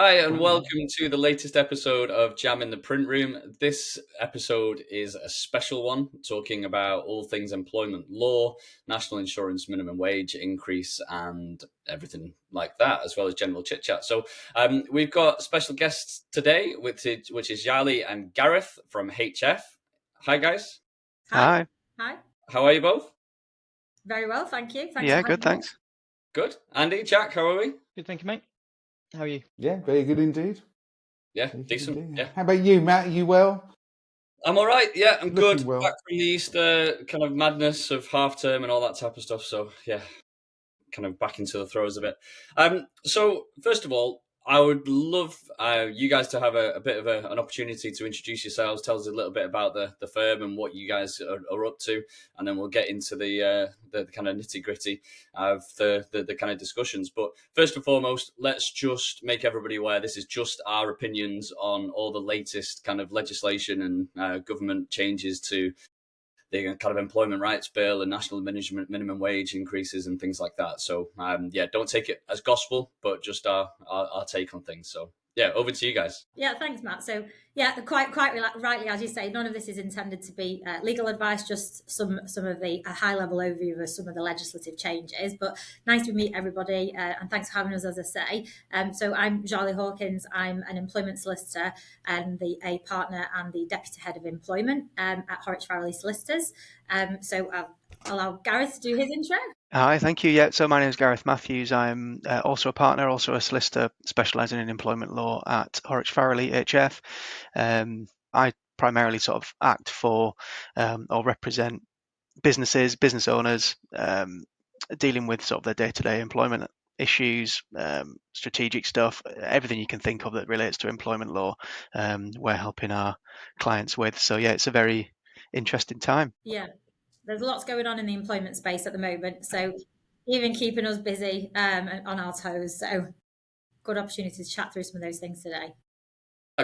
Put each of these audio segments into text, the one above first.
Hi, and welcome to the latest episode of Jam in the Print Room. This episode is a special one, talking about all things employment law, national insurance minimum wage increase, and everything like that, as well as general chit chat. So, we've got special guests today, which is Zhaleh and Gareth from HF. Hi, guys. Hi. Hi. Hi. How are you both? Very well, thank you. Thanks Yeah, for good, having us. thanks. Good. Andy, Jack, how are we? Good, thank you, mate. How are you? Yeah, very good indeed. Yeah, Very good decent. indeed. Yeah. How about you, Matt? Are you well? I'm all right. Yeah, I'm good. Looking well. Back from the Easter kind of madness of half term and all that type of stuff. So yeah, kind of back into the throes of it. So first of all, I would love you guys to have a bit of an opportunity to introduce yourselves, tell us a little bit about the firm and what you guys are up to, and then we'll get into the kind of nitty gritty of the kind of discussions. But first and foremost, let's just make everybody aware this is just our opinions on all the latest kind of legislation and government changes to the kind of employment rights bill and national minimum wage increases and things like that. So yeah, don't take it as gospel, but just our take on things. So yeah, over to you guys. Yeah, thanks, Matt. So yeah, quite rightly, as you say, none of this is intended to be legal advice, just some of the high level overview of some of the legislative changes. But nice to meet everybody, and thanks for having us, as I say. So I'm Zhaleh Hawkins. I'm an employment solicitor and a partner and the deputy head of employment at Horwich Farrelly Solicitors. So I'll allow Gareth to do his intro. Hi, thank you. Yeah, so my name is Gareth Matthews. I'm also a partner, also a solicitor specialising in employment law at Horwich Farrelly HF. I primarily sort of act for or represent businesses, business owners, dealing with sort of their day-to-day employment issues, strategic stuff, everything you can think of that relates to employment law. We're helping our clients with. So yeah, it's a very interesting time. Yeah. There's lots going on in the employment space at the moment, so even keeping us busy and on our toes. So good opportunity to chat through some of those things today.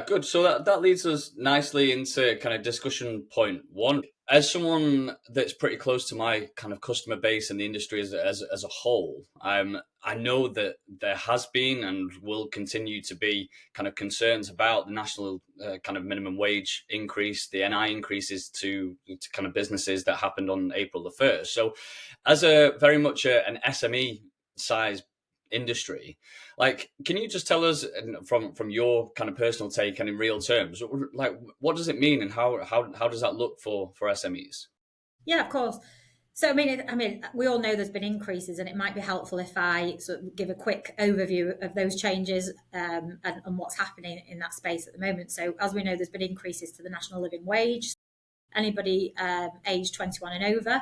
Good. So that leads us nicely into kind of discussion point one. As someone that's pretty close to my kind of customer base and the industry as a whole, I know that there has been and will continue to be kind of concerns about the national kind of minimum wage increase, the NI increases to kind of businesses that happened on April the 1st. So as a very much an SME size industry, like, can you just tell us from your kind of personal take and in real terms, like, what does it mean and how does that look for SMEs? Yeah, of course. So, I mean, we all know there's been increases, and it might be helpful if I sort of give a quick overview of those changes and what's happening in that space at the moment. So, as we know, there's been increases to the national living wage. Anybody aged 21 and over,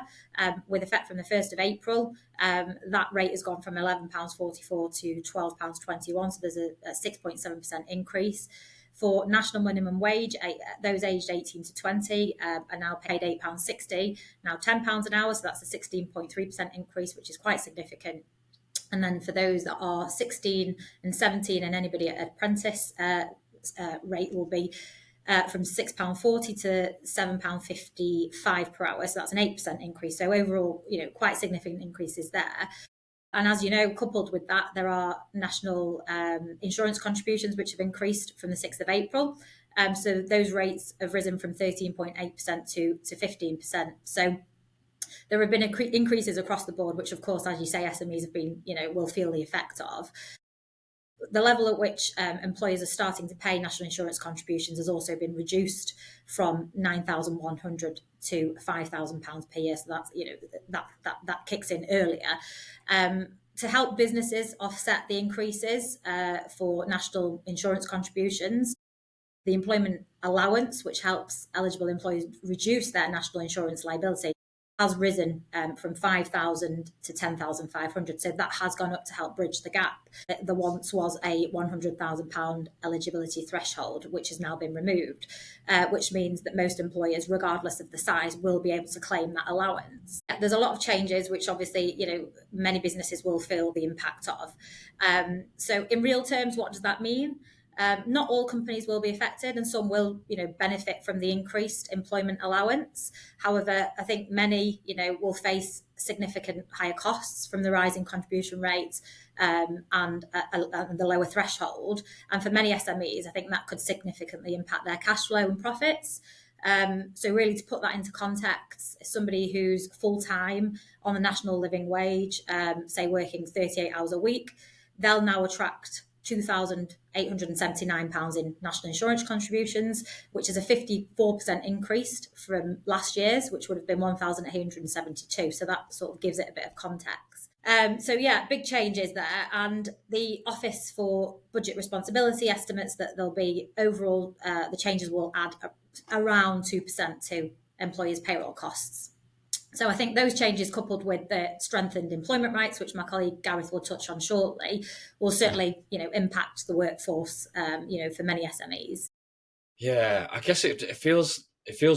with effect from the 1st of April, that rate has gone from £11.44 to £12.21. So there's a 6.7% increase. For national minimum wage, those aged 18 to 20 are now paid £8.60, now £10 an hour. So that's a 16.3% increase, which is quite significant. And then for those that are 16 and 17 and anybody at apprentice rate will be from £6.40 to £7.55 per hour. So that's an 8% increase. So overall, quite significant increases there. And as you know, coupled with that, there are national insurance contributions which have increased from the 6th of April. So those rates have risen from 13.8% to 15%. So there have been increases across the board, which of course, as you say, SMEs have been, will feel the effect of. The level at which employers are starting to pay national insurance contributions has also been reduced from £9,100 to £5,000 per year. So that's, that kicks in earlier. To help businesses offset the increases for national insurance contributions, the employment allowance, which helps eligible employees reduce their national insurance liability, has risen from 5,000 to 10,500. So that has gone up to help bridge the gap. There once was a £100,000 eligibility threshold, which has now been removed, which means that most employers, regardless of the size, will be able to claim that allowance. There's a lot of changes, which obviously, many businesses will feel the impact of. So in real terms, what does that mean? Not all companies will be affected, and some will, benefit from the increased employment allowance. However, I think many, will face significant higher costs from the rising contribution rates and the lower threshold. And for many SMEs, I think that could significantly impact their cash flow and profits. So really, to put that into context, somebody who's full-time on the national living wage, say working 38 hours a week, they'll now attract £2,879 in national insurance contributions, which is a 54% increase from last year's, which would have been 1,872. So that sort of gives it a bit of context. So yeah, big changes there. And the Office for Budget Responsibility estimates that there'll be overall, the changes will add around 2% to employers' payroll costs. So I think those changes, coupled with the strengthened employment rights, which my colleague Gareth will touch on shortly, will certainly, impact the workforce, for many SMEs. Yeah, I guess it feels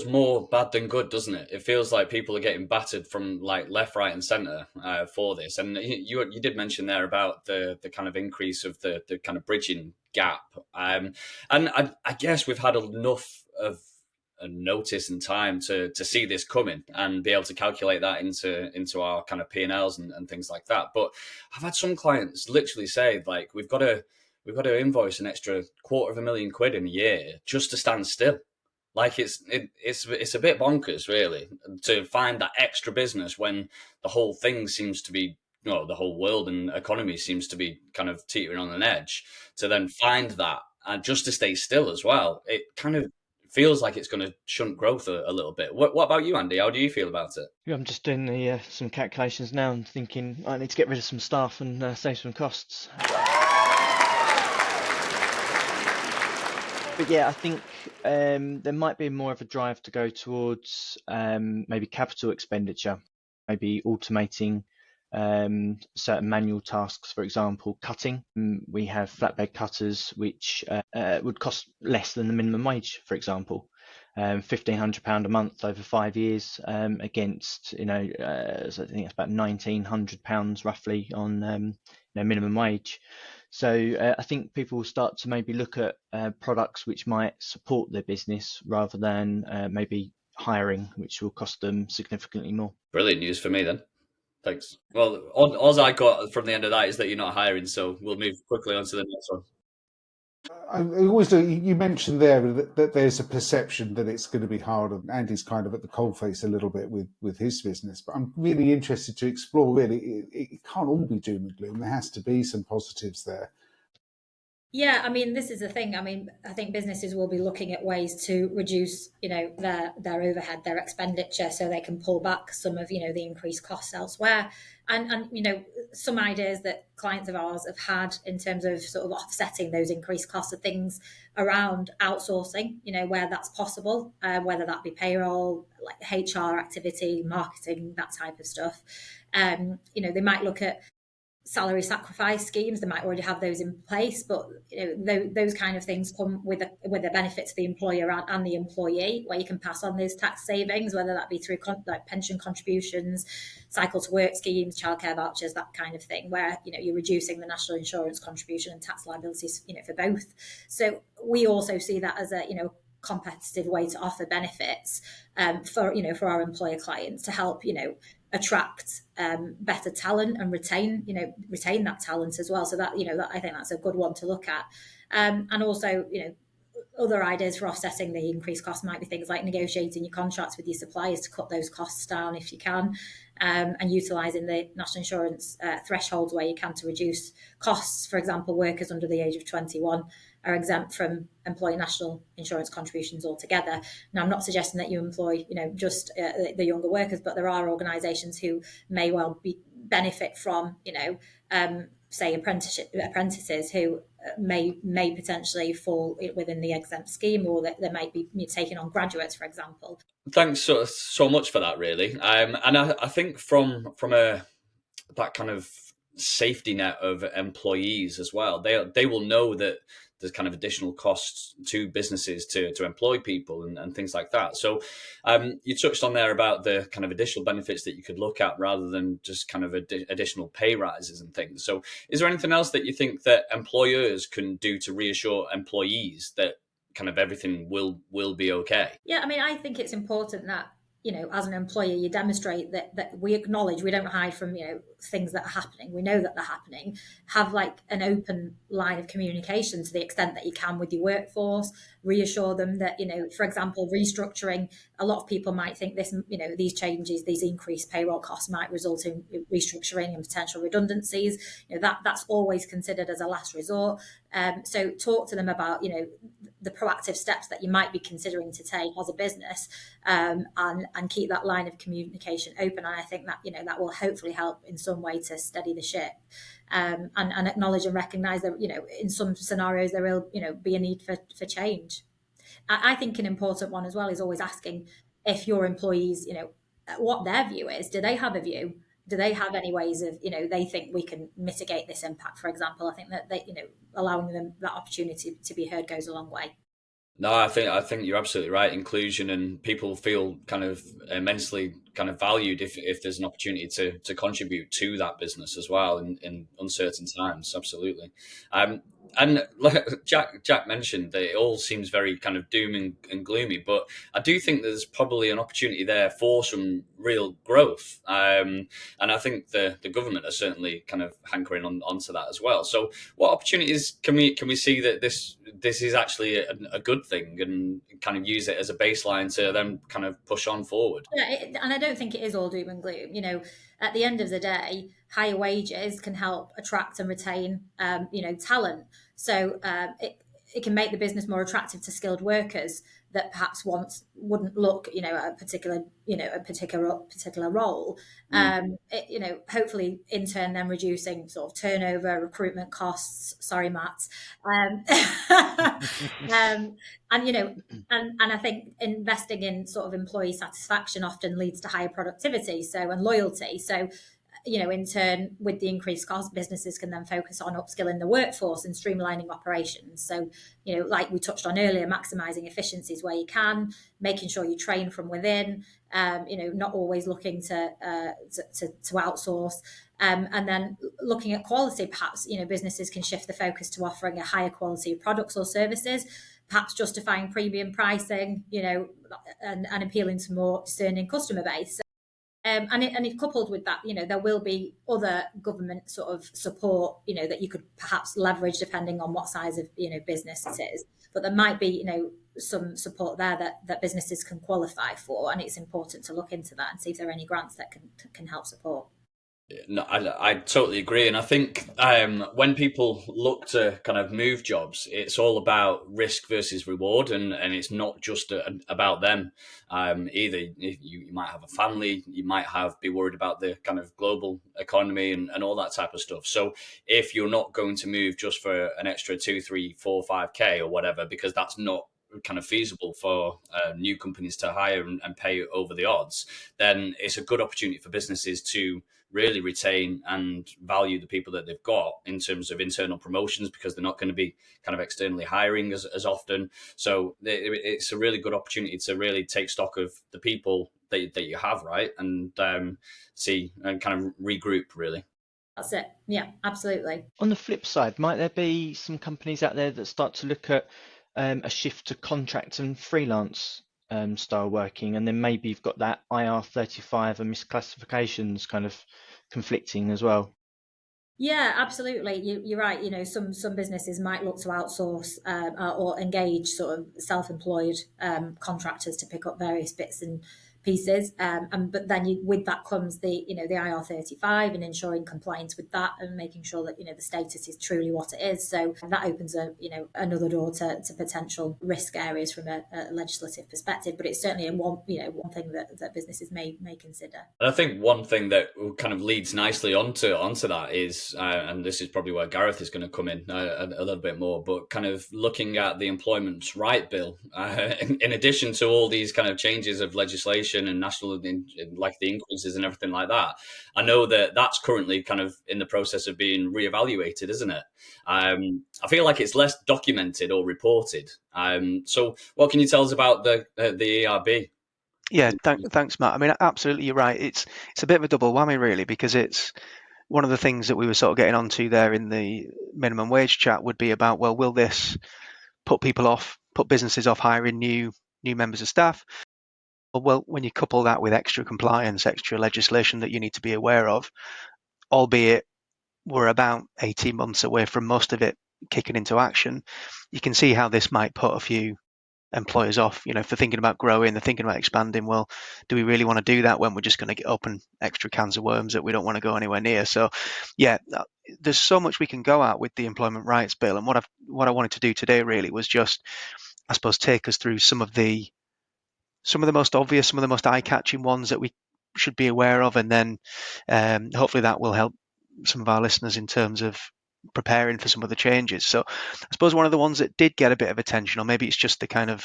more bad than good, doesn't it? It feels like people are getting battered from like left, right, and centre for this. And you did mention there about the kind of increase of the kind of bridging gap, and I guess we've had enough of a notice and time to see this coming and be able to calculate that into our kind of P&Ls and things like that. But I've had some clients literally say, like, we've got to invoice an extra £250,000 in a year just to stand still. Like it's a bit bonkers, really, to find that extra business when the whole thing seems to be, the whole world and economy seems to be kind of teetering on an edge. To then find that and just to stay still as well, it kind of feels like it's going to shunt growth a little bit. What about you, Andy? How do you feel about it? Yeah, I'm just doing some calculations now and thinking I need to get rid of some staff and save some costs. But yeah, I think there might be more of a drive to go towards maybe capital expenditure, maybe automating certain manual tasks, for example, cutting. We have flatbed cutters which would cost less than the minimum wage, for example. £1,500 a month over 5 years against, so I think it's about £1,900 roughly on minimum wage. So I think people will start to maybe look at products which might support their business rather than maybe hiring, which will cost them significantly more. Brilliant news for me then. Thanks. Well, all I got from the end of that is that you're not hiring, so we'll move quickly on to the next one. I always do. You mentioned there that there's a perception that it's going to be hard, and Andy's kind of at the coalface a little bit with his business. But I'm really interested to explore. Really, it can't all be doom and gloom. There has to be some positives there. Yeah, I mean, this is the thing. I mean, I think businesses will be looking at ways to reduce, their overhead, their expenditure, so they can pull back some of, the increased costs elsewhere. And some ideas that clients of ours have had in terms of sort of offsetting those increased costs are things around outsourcing, where that's possible, whether that be payroll, like HR activity, marketing, that type of stuff. They might look at salary sacrifice schemes. They might already have those in place, but those kind of things come with a benefit to the employer and the employee, where you can pass on those tax savings, whether that be through like pension contributions, cycle to work schemes, childcare vouchers, that kind of thing, where you're reducing the national insurance contribution and tax liabilities for both. So we also see that as a competitive way to offer benefits for our employer clients to help attract better talent and retain that talent as well. So that that, I think that's a good one to look at. And also other ideas for offsetting the increased costs might be things like negotiating your contracts with your suppliers to cut those costs down if you can, and utilising the national insurance thresholds where you can to reduce costs. For example, workers under the age of 21 are exempt from employee national insurance contributions altogether. Now, I'm not suggesting that you employ, just the younger workers, but there are organisations who may well benefit from, say apprentices who may potentially fall within the exempt scheme, or that they might be taking on graduates, for example. Thanks so much for that, really. And I think from that kind of safety net of employees as well, they will know that there's kind of additional costs to businesses to employ people and things like that. So you touched on there about the kind of additional benefits that you could look at rather than just kind of additional pay rises and things. So is there anything else that you think that employers can do to reassure employees that kind of everything will be okay? Yeah, I mean, I think it's important that as an employer, you demonstrate that we acknowledge, we don't hide from, things that are happening. We know that they're happening. Have like an open line of communication to the extent that you can with your workforce. Reassure them that, for example, restructuring. A lot of people might think this, these changes, these increased payroll costs might result in restructuring and potential redundancies. That's always considered as a last resort. So talk to them about, the proactive steps that you might be considering to take as a business, and keep that line of communication open. And I think that, that will hopefully help in some way to steady the ship, and acknowledge and recognise that, in some scenarios there will, be a need for change. I think an important one as well is always asking if your employees, what their view is. Do they have a view? Do they have any ways of, they think we can mitigate this impact, for example? I think that they, allowing them that opportunity to be heard goes a long way. No, I think you're absolutely right. Inclusion, and people feel kind of immensely kind of valued if there's an opportunity to contribute to that business as well in uncertain times. Absolutely. And like Jack mentioned, that it all seems very kind of doom and gloomy, but I do think there's probably an opportunity there for some real growth. And I think the government are certainly kind of hankering onto that as well. So what opportunities can we see that this is actually a good thing, and kind of use it as a baseline to then kind of push on forward? Yeah, and I don't think it is all doom and gloom. At the end of the day, higher wages can help attract and retain, talent. So it can make the business more attractive to skilled workers that perhaps once wouldn't look, at a particular role. Hopefully in turn then reducing sort of turnover, recruitment costs. Sorry, Matt. And I think investing in sort of employee satisfaction often leads to higher productivity, and loyalty. So, in turn, with the increased cost, businesses can then focus on upskilling the workforce and streamlining operations. So, like we touched on earlier, maximising efficiencies where you can, making sure you train from within, not always looking to outsource. And then looking at quality, perhaps, businesses can shift the focus to offering a higher quality of products or services, perhaps justifying premium pricing, and appealing to more discerning customer base. And if coupled with that, there will be other government sort of support, that you could perhaps leverage depending on what size of, business it is. But there might be, some support there that businesses can qualify for, and it's important to look into that and see if there are any grants that can help support. No, I totally agree, and I think when people look to kind of move jobs, it's all about risk versus reward, and it's not just about them either. You might have a family, you might be worried about the kind of global economy and all that type of stuff. So if you're not going to move just for an extra 2, 3, 4, 5K or whatever, because that's not kind of feasible for new companies to hire and pay over the odds, then it's a good opportunity for businesses to really retain and value the people that they've got in terms of internal promotions, because they're not going to be kind of externally hiring as often. So it's a really good opportunity to really take stock of the people that you have, right? And see and kind of regroup, really. That's it. Yeah, absolutely. On the flip side, might there be some companies out there that start to look at a shift to contract and freelance style working, and then maybe you've got that IR35 and misclassifications kind of conflicting as well? Yeah, absolutely. You're right. Some businesses might look to outsource or engage sort of self-employed contractors to pick up various bits and pieces. But then with that comes the IR35 and ensuring compliance with that and making sure that, the status is truly what it is. So that opens another door to potential risk areas from a legislative perspective. But it's certainly one thing that businesses may consider. And I think one thing that kind of leads nicely onto that is, and this is probably where Gareth is going to come in a little bit more, but kind of looking at the Employment Right Bill, in addition to all these kind of changes of legislation and national, like the increases and everything like that. I know that that's currently kind of in the process of being reevaluated, isn't it? I feel like it's less documented or reported. So what can you tell us about the ERB? Yeah, thanks, Matt. I mean, absolutely, you're right. It's a bit of a double whammy, really, because it's one of the things that we were sort of getting onto there in the minimum wage chat would be about, well, will this put businesses off hiring new members of staff? Well, when you couple that with extra compliance, extra legislation that you need to be aware of, albeit we're about 18 months away from most of it kicking into action, you can see how this might put a few employers off. If they're thinking about growing, they're thinking about expanding. Well, do we really want to do that when we're just going to open extra cans of worms that we don't want to go anywhere near? So, yeah, there's so much we can go at with the Employment Rights Bill. And what I wanted to do today really was just, I suppose, take us through some of the most obvious, some of the most eye-catching ones that we should be aware of, and then hopefully that will help some of our listeners in terms of preparing for some of the changes. So I suppose one of the ones that did get a bit of attention, or maybe it's just the kind of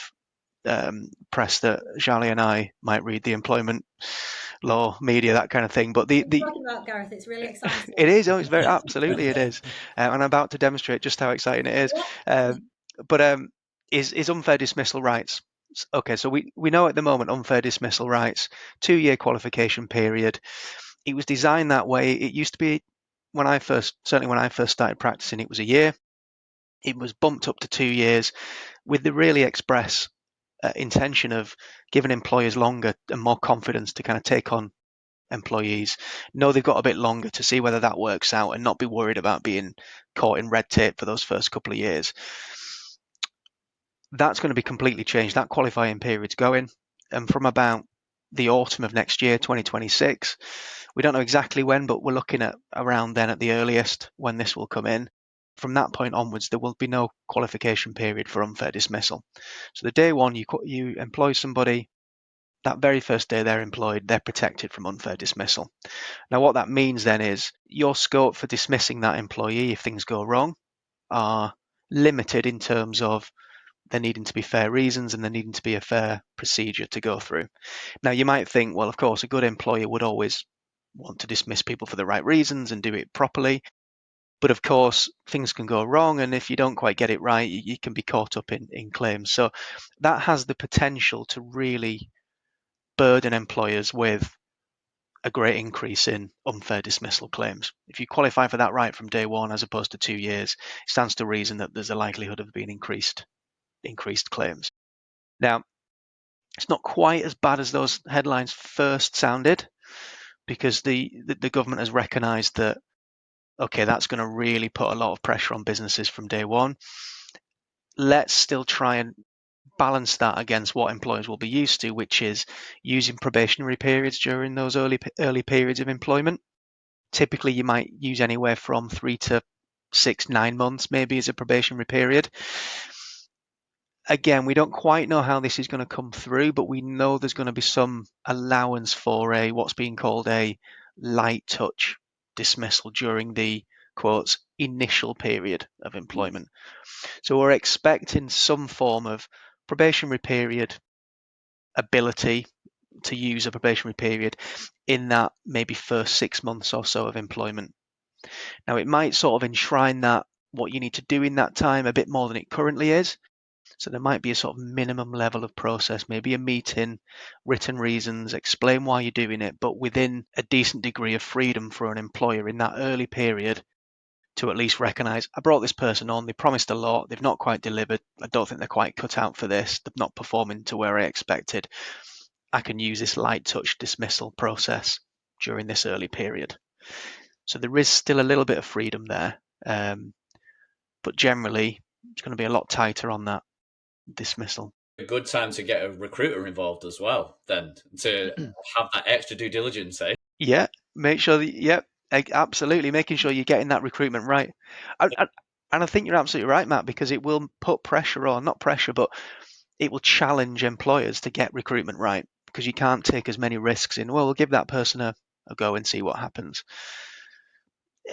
press that Zhaleh and I might read, the employment law media, that kind of thing. But What are you talking about, Gareth? It's really exciting. it is. Oh, it's very absolutely it is, and I'm about to demonstrate just how exciting it is. Yeah. But is unfair dismissal rights. Okay, so we know at the moment unfair dismissal rights, 2-year qualification period. It was designed that way. It used to be when I first started practicing, it was a year. It was bumped up to 2 years with the really express intention of giving employers longer and more confidence to kind of take on employees. Know they've got a bit longer to see whether that works out and not be worried about being caught in red tape for those first couple of years. That's going to be completely changed. That qualifying period's going, and from about the autumn of next year, 2026, we don't know exactly when, but we're looking at around then at the earliest when this will come in. From that point onwards, there will be no qualification period for unfair dismissal. So the day one you employ somebody, that very first day they're employed, they're protected from unfair dismissal. Now, what that means then is your scope for dismissing that employee if things go wrong are limited in terms of there needing to be fair reasons and there needing to be a fair procedure to go through. Now, you might think, well, of course, a good employer would always want to dismiss people for the right reasons and do it properly. But of course, things can go wrong, and if you don't quite get it right, you can be caught up in claims. So that has the potential to really burden employers with a great increase in unfair dismissal claims. If you qualify for that right from day one as opposed to 2 years, it stands to reason that there's a likelihood of being increased claims. Now, it's not quite as bad as those headlines first sounded, because the government has recognised that, okay, that's going to really put a lot of pressure on businesses from day one. Let's still try and balance that against what employers will be used to, which is using probationary periods during those early periods of employment. Typically, you might use anywhere from 3 to 6, 9 months maybe as a probationary period. Again, we don't quite know how this is going to come through, but we know there's going to be some allowance for what's being called a light touch dismissal during the, quotes, initial period of employment. So we're expecting some form of probationary period ability to use a probationary period in that maybe first 6 months or so of employment. Now, it might sort of enshrine that what you need to do in that time a bit more than it currently is. So there might be a sort of minimum level of process, maybe a meeting, written reasons, explain why you're doing it, but within a decent degree of freedom for an employer in that early period to at least recognise, I brought this person on, they promised a lot, they've not quite delivered, I don't think they're quite cut out for this, they're not performing to where I expected. I can use this light touch dismissal process during this early period. So there is still a little bit of freedom there, but generally it's going to be a lot tighter on that dismissal. A good time to get a recruiter involved as well, then, to have that extra due diligence, eh? Yeah, make sure that, absolutely, making sure you're getting that recruitment right. And I think you're absolutely right, Matt, because it will put pressure on, not pressure, but it will challenge employers to get recruitment right, because you can't take as many risks in, well, we'll give that person a go and see what happens.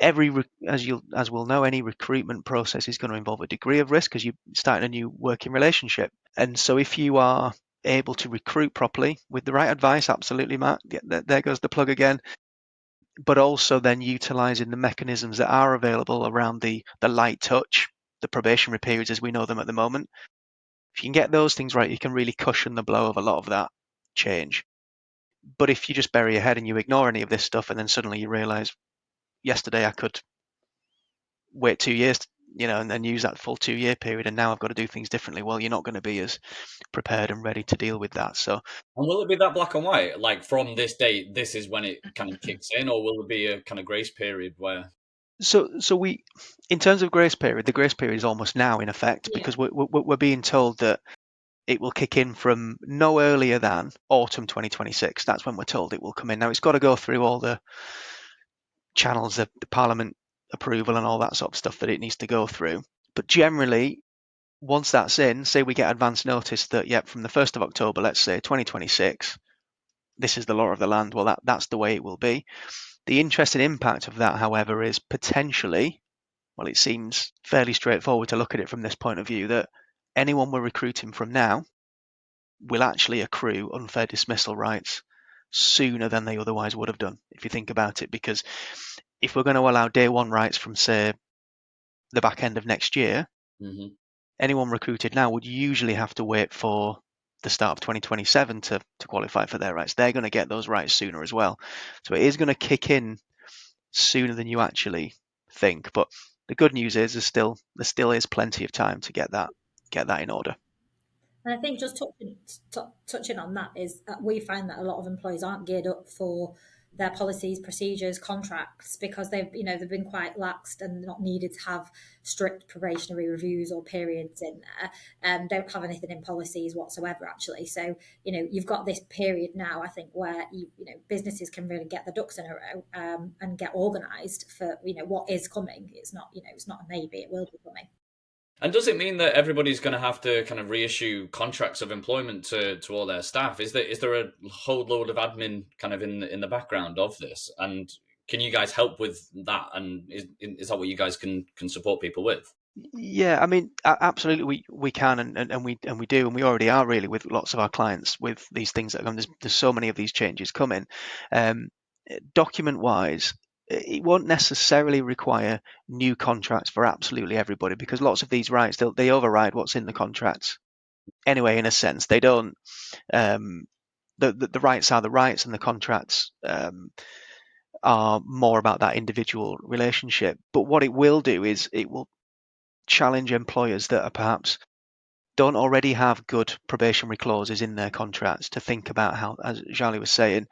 As we'll know, any recruitment process is going to involve a degree of risk because you're starting a new working relationship. And so if you are able to recruit properly with the right advice, absolutely, Matt, there goes the plug again, but also then utilising the mechanisms that are available around the light touch, the probationary periods as we know them at the moment. If you can get those things right, you can really cushion the blow of a lot of that change. But if you just bury your head and you ignore any of this stuff and then suddenly you realise, yesterday I could wait 2 years and use that full 2-year period, and now I've got to do things differently. Well, you're not going to be as prepared and ready to deal with that. So, and will it be that black and white? Like from this date, this is when it kind of kicks in, or will it be a kind of grace period where? So we, in terms of grace period, the grace period is almost now in effect, Yeah. because we're being told that it will kick in from no earlier than autumn 2026. That's when we're told it will come in. Now it's got to go through all the channels, the Parliament approval and all that sort of stuff that it needs to go through. But generally, once that's in, say we get advance notice that, yep, from the 1st of October, let's say 2026, this is the law of the land. Well, that's the way it will be. The interesting impact of that, however, is potentially, well, it seems fairly straightforward to look at it from this point of view, that anyone we're recruiting from now will actually accrue unfair dismissal rights sooner than they otherwise would have done, if you think about it. Because if we're going to allow day one rights from, say, the back end of next year, Mm-hmm. anyone recruited now would usually have to wait for the start of 2027 to qualify for their rights. They're going to get those rights sooner as well. So it is going to kick in sooner than you actually think. But the good news is there still is plenty of time to get that in order. And I think just touching on that is that we find that a lot of employees aren't geared up for their policies, procedures, contracts because they've been quite laxed and not needed to have strict probationary reviews or periods in there, and don't have anything in policies whatsoever actually. So you've got this period now, I think, where businesses can really get the ducks in a row and get organised for what is coming. It's not a maybe, it will be coming. And does it mean that everybody's going to have to kind of reissue contracts of employment to all their staff? Is there a whole load of admin kind of in the background of this? And can you guys help with that? And is that what you guys can support people with? Yeah, I mean, absolutely, we can, and we do, and we already are really with lots of our clients with these things that are coming. There's so many of these changes coming. Document wise, it won't necessarily require new contracts for absolutely everybody, because lots of these rights they override what's in the contracts anyway. In a sense, they don't. The rights are the rights, and the contracts are more about that individual relationship. But what it will do is it will challenge employers that are perhaps don't already have good probationary clauses in their contracts to think about how, as Zhaleh was saying,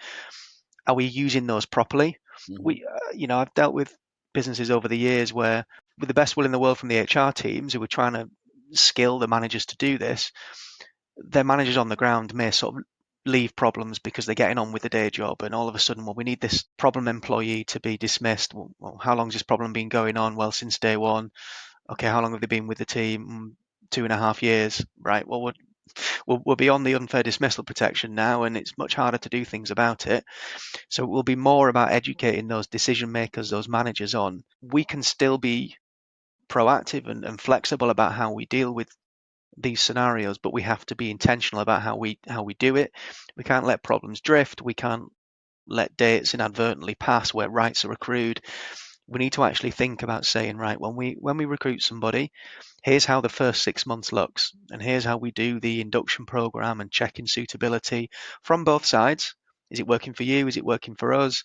are we using those properly? Mm-hmm. I've dealt with businesses over the years where, with the best will in the world from the HR teams who were trying to skill the managers to do this, their managers on the ground may sort of leave problems because they're getting on with the day job, and all of a sudden, well, we need this problem employee to be dismissed. Well, how long has this problem been going on? Well, since day one. Okay, how long have they been with the team? 2.5 years, right? Well, we're beyond the unfair dismissal protection now, and it's much harder to do things about it. So it will be more about educating those decision makers, those managers on. We can still be proactive and flexible about how we deal with these scenarios, but we have to be intentional about how we do it. We can't let problems drift. We can't let dates inadvertently pass where rights are accrued. We need to actually think about saying, right, when we recruit somebody, here's how the first 6 months looks, and here's how we do the induction program and checking suitability from both sides. Is it working for you? Is it working for us?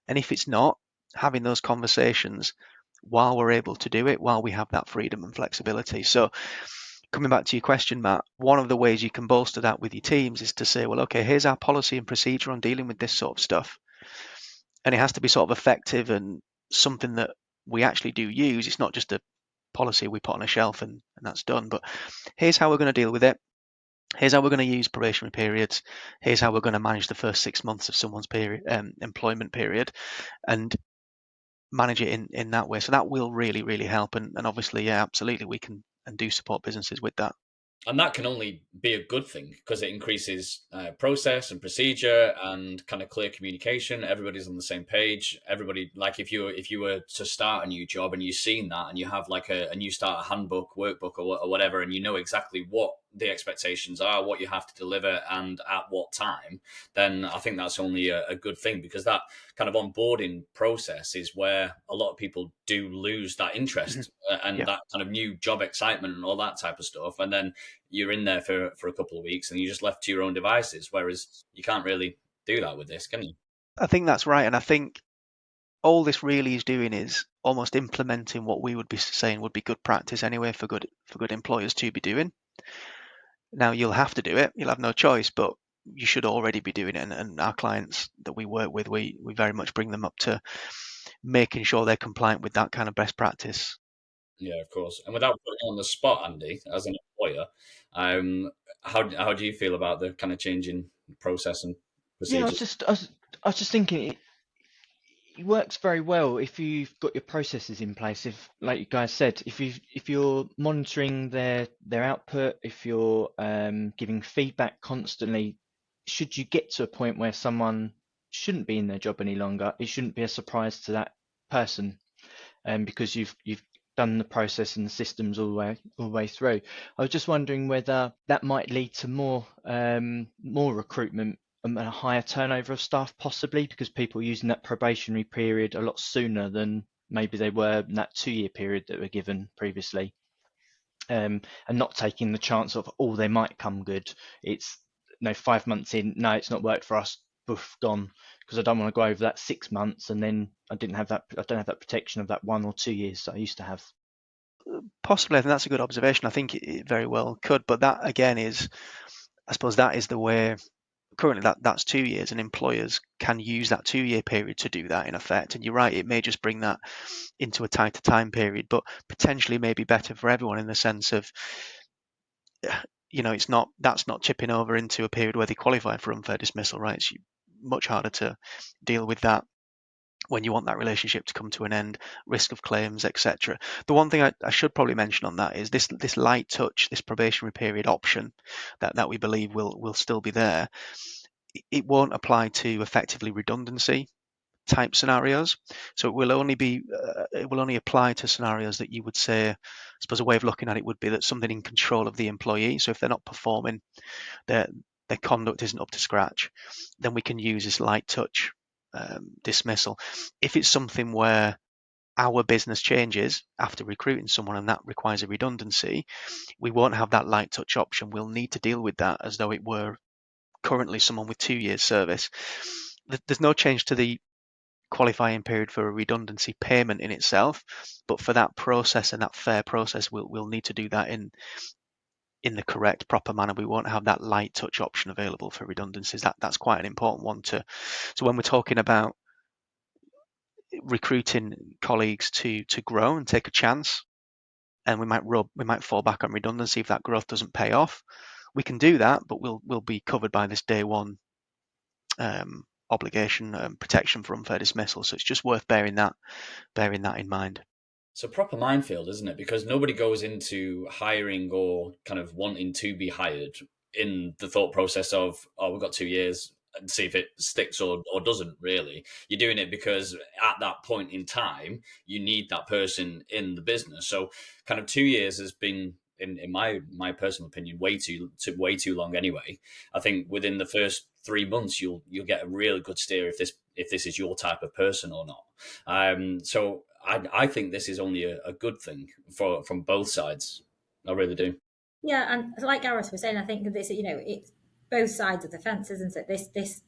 And if it's not, having those conversations while we're able to do it, while we have that freedom and flexibility. So coming back to your question, Matt, one of the ways you can bolster that with your teams is to say, well, okay, here's our policy and procedure on dealing with this sort of stuff. And it has to be sort of effective and something that we actually do use. It's not just a policy we put on a shelf and that's done. But here's how we're going to deal with it. Here's how we're going to use probationary periods. Here's how we're going to manage the first 6 months of someone's employment period, and manage it in that way. So that will really, really help. And obviously, yeah, absolutely, we can and do support businesses with that. And that can only be a good thing because it increases process and procedure and kind of clear communication. Everybody's on the same page. Everybody, like if you were to start a new job and you've seen that and you have like a new starter handbook, workbook or whatever, and you know exactly what the expectations are, what you have to deliver and at what time, then I think that's only a good thing, because that kind of onboarding process is where a lot of people do lose that interest and Yeah. that kind of new job excitement and all that type of stuff. And then you're in there for a couple of weeks and you're just left to your own devices, whereas you can't really do that with this, can you? I think that's right. And I think all this really is doing is almost implementing what we would be saying would be good practice anyway for good employers to be doing. Now you'll have to do it; you'll have no choice, but you should already be doing it. And our clients that we work with, we very much bring them up to making sure they're compliant with that kind of best practice. Yeah, of course. And without putting you on the spot, Andy, as an employer, how do you feel about the kind of changing process and Yeah, procedures? I was just thinking it works very well if you've got your processes in place. If, like you guys said, if you're monitoring their output, if you're giving feedback constantly, should you get to a point where someone shouldn't be in their job any longer, it shouldn't be a surprise to that person, because you've done the process and the systems all the way through. I was just wondering whether that might lead to more recruitment and a higher turnover of staff, possibly because people are using that probationary period a lot sooner than maybe they were in that 2-year period that were given previously, and not taking the chance of, oh, they might come good. It's 5 months in, no, it's not worked for us, boof, gone, because I don't want to go over that 6 months and then I don't have that protection of that 1 or 2 years that I used to have. Possibly, I think that's a good observation. I think it very well could, but that again is, I suppose, that is the way currently that's 2 years, and employers can use that 2-year period to do that in effect. And you're right, it may just bring that into a tighter time period, but potentially may be better for everyone in the sense of, that's not tipping over into a period where they qualify for unfair dismissal, right? It's much harder to deal with that when you want that relationship to come to an end, risk of claims, etc. The one thing I should probably mention on that is this light touch, this probationary period option that we believe will still be there. It won't apply to effectively redundancy type scenarios. So it will only apply to scenarios that you would say, I suppose a way of looking at it would be that something in control of the employee. So if they're not performing, their conduct isn't up to scratch, then we can use this light touch dismissal. If it's something where our business changes after recruiting someone and that requires a redundancy, we won't have that light touch option. We'll need to deal with that as though it were currently someone with 2 years service. There's no change to the qualifying period for a redundancy payment in itself, but for that process and that fair process, we'll need to do that in the correct, proper manner. We won't have that light touch option available for redundancies. That's quite an important one to. So when we're talking about recruiting colleagues to grow and take a chance, and we might fall back on redundancy if that growth doesn't pay off. We can do that, but we'll be covered by this day one obligation protection for unfair dismissal. So it's just worth bearing that in mind. It's a proper minefield, isn't it? Because nobody goes into hiring or kind of wanting to be hired in the thought process of, oh, we've got 2 years and see if it sticks or doesn't really. You're doing it because at that point in time, you need that person in the business. So kind of 2 years has been, in my personal opinion, way too long anyway. I think within the first 3 months you'll get a really good steer if this is your type of person or not. So I think this is only a good thing from both sides. I really do. Yeah, and like Gareth was saying, I think that this, it's both sides of the fence, isn't it?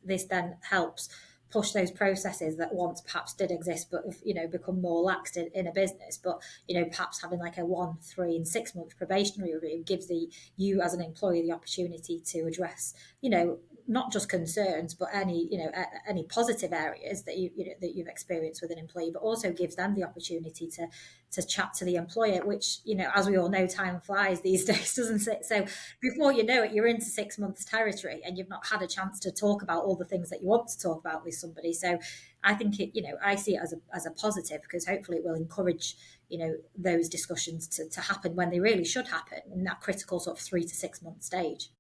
This then helps push those processes that once perhaps did exist, but have, become more laxed in a business. But perhaps having like a 1, 3, and 6 month probationary review gives you as an employee the opportunity to address, not just concerns, but any positive areas that that you've experienced with an employee, but also gives them the opportunity to chat to the employer, which, as we all know, time flies these days, doesn't it? So before you know it, you're into 6 months territory and you've not had a chance to talk about all the things that you want to talk about with somebody. So I think I see it as a positive, because hopefully it will encourage, those discussions to happen when they really should happen, in that critical sort of 3 to 6 month stage.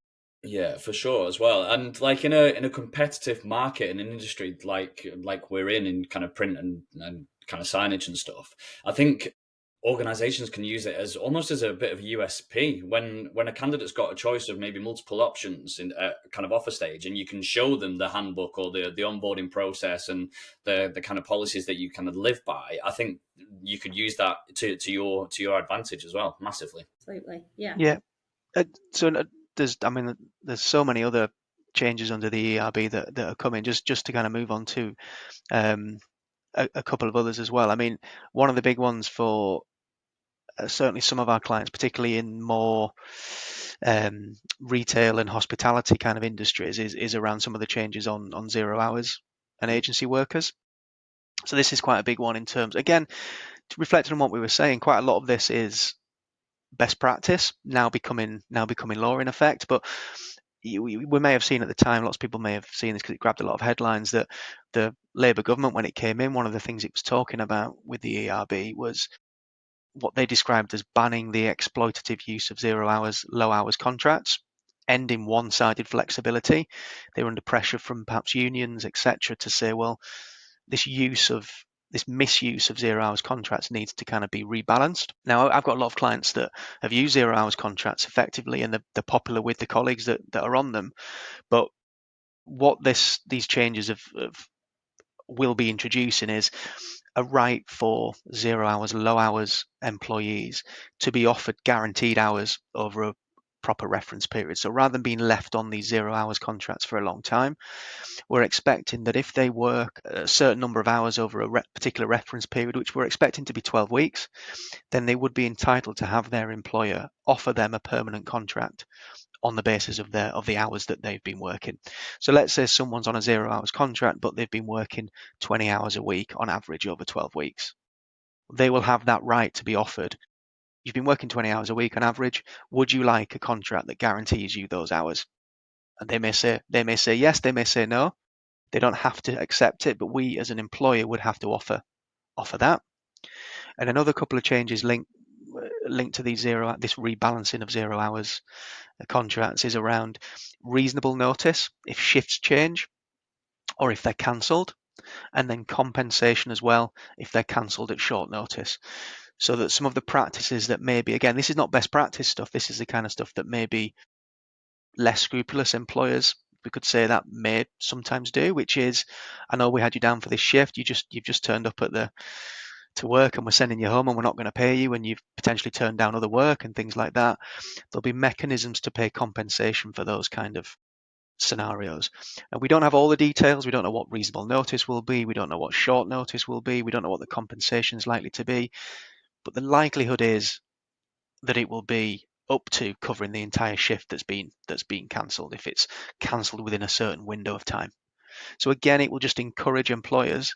Yeah, for sure as well. And like in a competitive market in an industry like we're in kind of print and kind of signage and stuff, I think organizations can use it as almost as a bit of a USP when a candidate's got a choice of maybe multiple options in kind of offer stage, and you can show them the handbook or the onboarding process and the kind of policies that you kind of live by. I think you could use that to your advantage as well, massively. Absolutely. Yeah. Yeah. So there's so many other changes under the ERB that are coming. Just to kind of move on to a couple of others as well. I mean, one of the big ones for certainly some of our clients, particularly in more retail and hospitality kind of industries, is around some of the changes on 0 hours and agency workers. So this is quite a big one in terms, again, to reflect on what we were saying, quite a lot of this is best practice now becoming law in effect. But we may have seen at the time, lots of people may have seen this because it grabbed a lot of headlines, that the Labour government, when it came in, one of the things it was talking about with the ERB was what they described as banning the exploitative use of 0 hours, low hours contracts, ending one-sided flexibility. They were under pressure from perhaps unions, etc., to say, well, this misuse of 0 hours contracts needs to kind of be rebalanced. Now, I've got a lot of clients that have used 0 hours contracts effectively, and they're popular with the colleagues that are on them. But what these changes will be introducing is a right for 0 hours, low hours employees to be offered guaranteed hours over a proper reference period. So rather than being left on these 0 hours contracts for a long time, we're expecting that if they work a certain number of hours over a particular reference period, which we're expecting to be 12 weeks, then they would be entitled to have their employer offer them a permanent contract on the basis of the hours that they've been working. So let's say someone's on a 0 hours contract, but they've been working 20 hours a week on average over 12 weeks. They will have that right to be offered. You've been working 20 hours a week on average. Would you like a contract that guarantees you those hours? And they may say yes, they may say no. They don't have to accept it, but we as an employer would have to offer that. And another couple of changes linked to this rebalancing of 0 hours contracts is around reasonable notice if shifts change or if they're cancelled, and then compensation as well if they're cancelled at short notice. So that some of the practices that maybe, again, this is not best practice stuff, this is the kind of stuff that maybe less scrupulous employers, we could say, that may sometimes do, which is, I know we had you down for this shift, you've just turned up to work and we're sending you home and we're not going to pay you, and you've potentially turned down other work and things like that. There'll be mechanisms to pay compensation for those kind of scenarios. And we don't have all the details. We don't know what reasonable notice will be. We don't know what short notice will be. We don't know what the compensation is likely to be. But the likelihood is that it will be up to covering the entire shift that's been cancelled, if it's cancelled within a certain window of time. So again, it will just encourage employers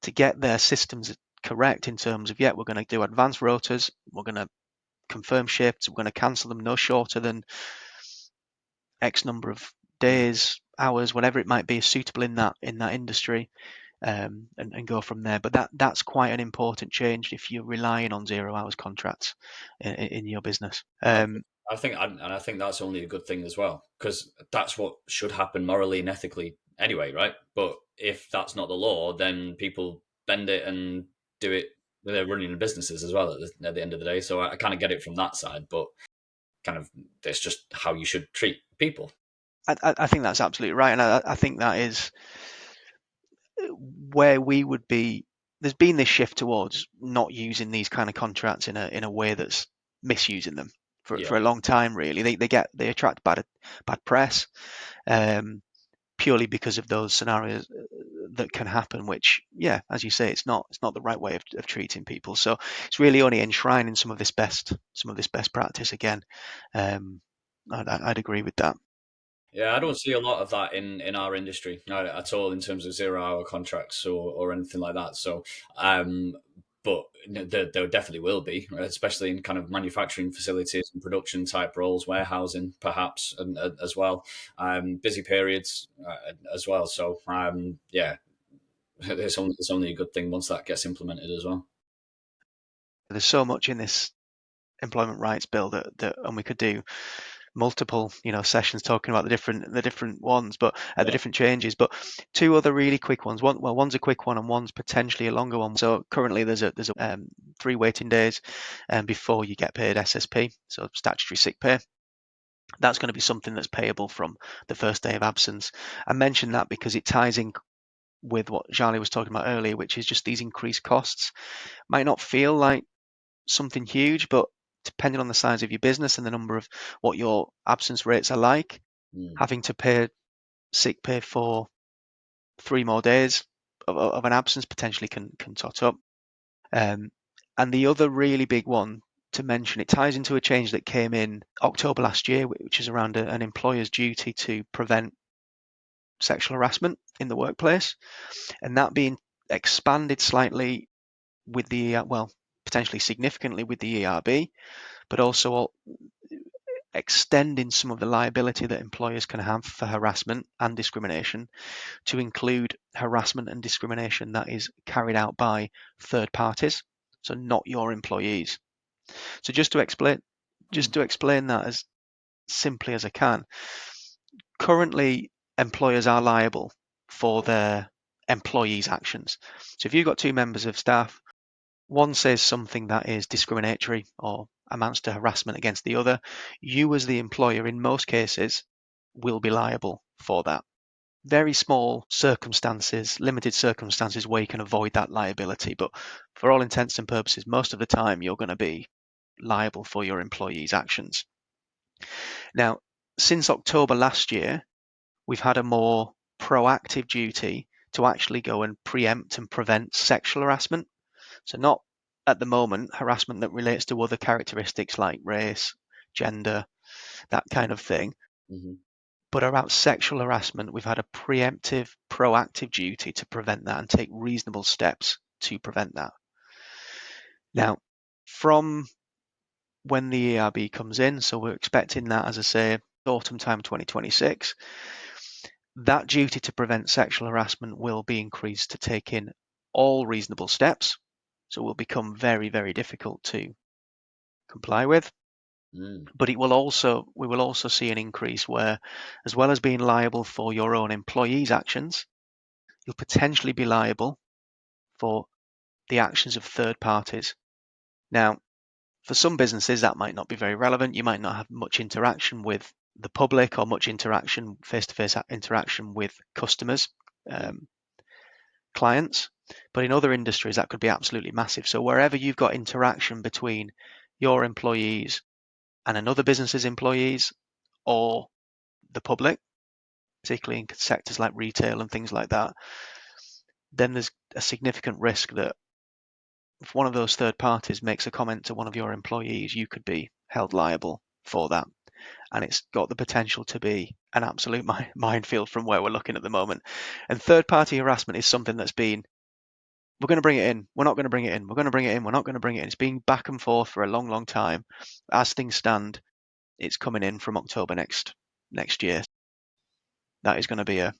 to get their systems correct in terms of, we're going to do advanced rotas, we're going to confirm shifts, we're going to cancel them no shorter than X number of days, hours, whatever it might be, suitable in that industry, and go from there. But that's quite an important change if you're relying on 0 hours contracts in your business. I think that's only a good thing as well, because that's what should happen morally and ethically anyway, right? But if that's not the law, then people bend it and do it. They're running businesses as well at the end of the day. So I kind of get it from that side, but kind of it's just how you should treat people. I think that's absolutely right, and I think that is where we would be. There's been this shift towards not using these kind of contracts in a way that's misusing them for a long time. Really, they attract bad press, purely because of those scenarios that can happen. Which, as you say, it's not the right way of treating people. So it's really only enshrining some of this best practice again. I'd agree with that. Yeah, I don't see a lot of that in our industry at all in terms of 0 hour contracts or anything like that. So, but there definitely will be, especially in kind of manufacturing facilities and production type roles, warehousing perhaps, and as well, busy periods as well. So, it's only a good thing once that gets implemented as well. There's so much in this employment rights bill that and we could do multiple sessions talking about the different ones, but the different changes. But two other really quick ones. One's a quick one and one's potentially a longer one. So currently there's 3 waiting days before you get paid SSP, so statutory sick pay. That's going to be something that's payable from the first day of absence. I mention that because it ties in with what Zhaleh was talking about earlier, which is just these increased costs. Might not feel like something huge, but depending on the size of your business and the number of what your absence rates are like, having to pay sick pay for 3 more days of an absence potentially can tot up. And the other really big one to mention, it ties into a change that came in October last year, which is around an employer's duty to prevent sexual harassment in the workplace, and that being expanded slightly with the potentially significantly with the ERB, but also extending some of the liability that employers can have for harassment and discrimination to include harassment and discrimination that is carried out by third parties, so not your employees. So just to explain that as simply as I can, currently employers are liable for their employees' actions. So if you've got two members of staff, one says something that is discriminatory or amounts to harassment against the other, you as the employer in most cases will be liable for that. Very small circumstances, limited circumstances where you can avoid that liability, but for all intents and purposes, most of the time you're going to be liable for your employees' actions. Now, since October last year, we've had a more proactive duty to actually go and preempt and prevent sexual harassment. So not at the moment harassment that relates to other characteristics like race, gender, that kind of thing. Mm-hmm. But around sexual harassment, we've had a preemptive, proactive duty to prevent that and take reasonable steps to prevent that. Now, from when the ERB comes in, so we're expecting that, as I say, autumn time 2026, that duty to prevent sexual harassment will be increased to take in all reasonable steps. So it will become very, very difficult to comply with. But we will also see an increase where, as well as being liable for your own employees' actions, you'll potentially be liable for the actions of third parties. Now, for some businesses, that might not be very relevant. You might not have much interaction with the public or much interaction, face-to-face interaction with customers, clients. But in other industries, that could be absolutely massive. So wherever you've got interaction between your employees and another business's employees or the public, particularly in sectors like retail and things like that, then there's a significant risk that if one of those third parties makes a comment to one of your employees, you could be held liable for that. And it's got the potential to be an absolute minefield from where we're looking at the moment. And third party harassment is something that's been, we're going to bring it in, we're not going to bring it in, we're going to bring it in, we're not going to bring it in. It's been back and forth for a long, long time. As things stand, it's coming in from October next year. That is going to be a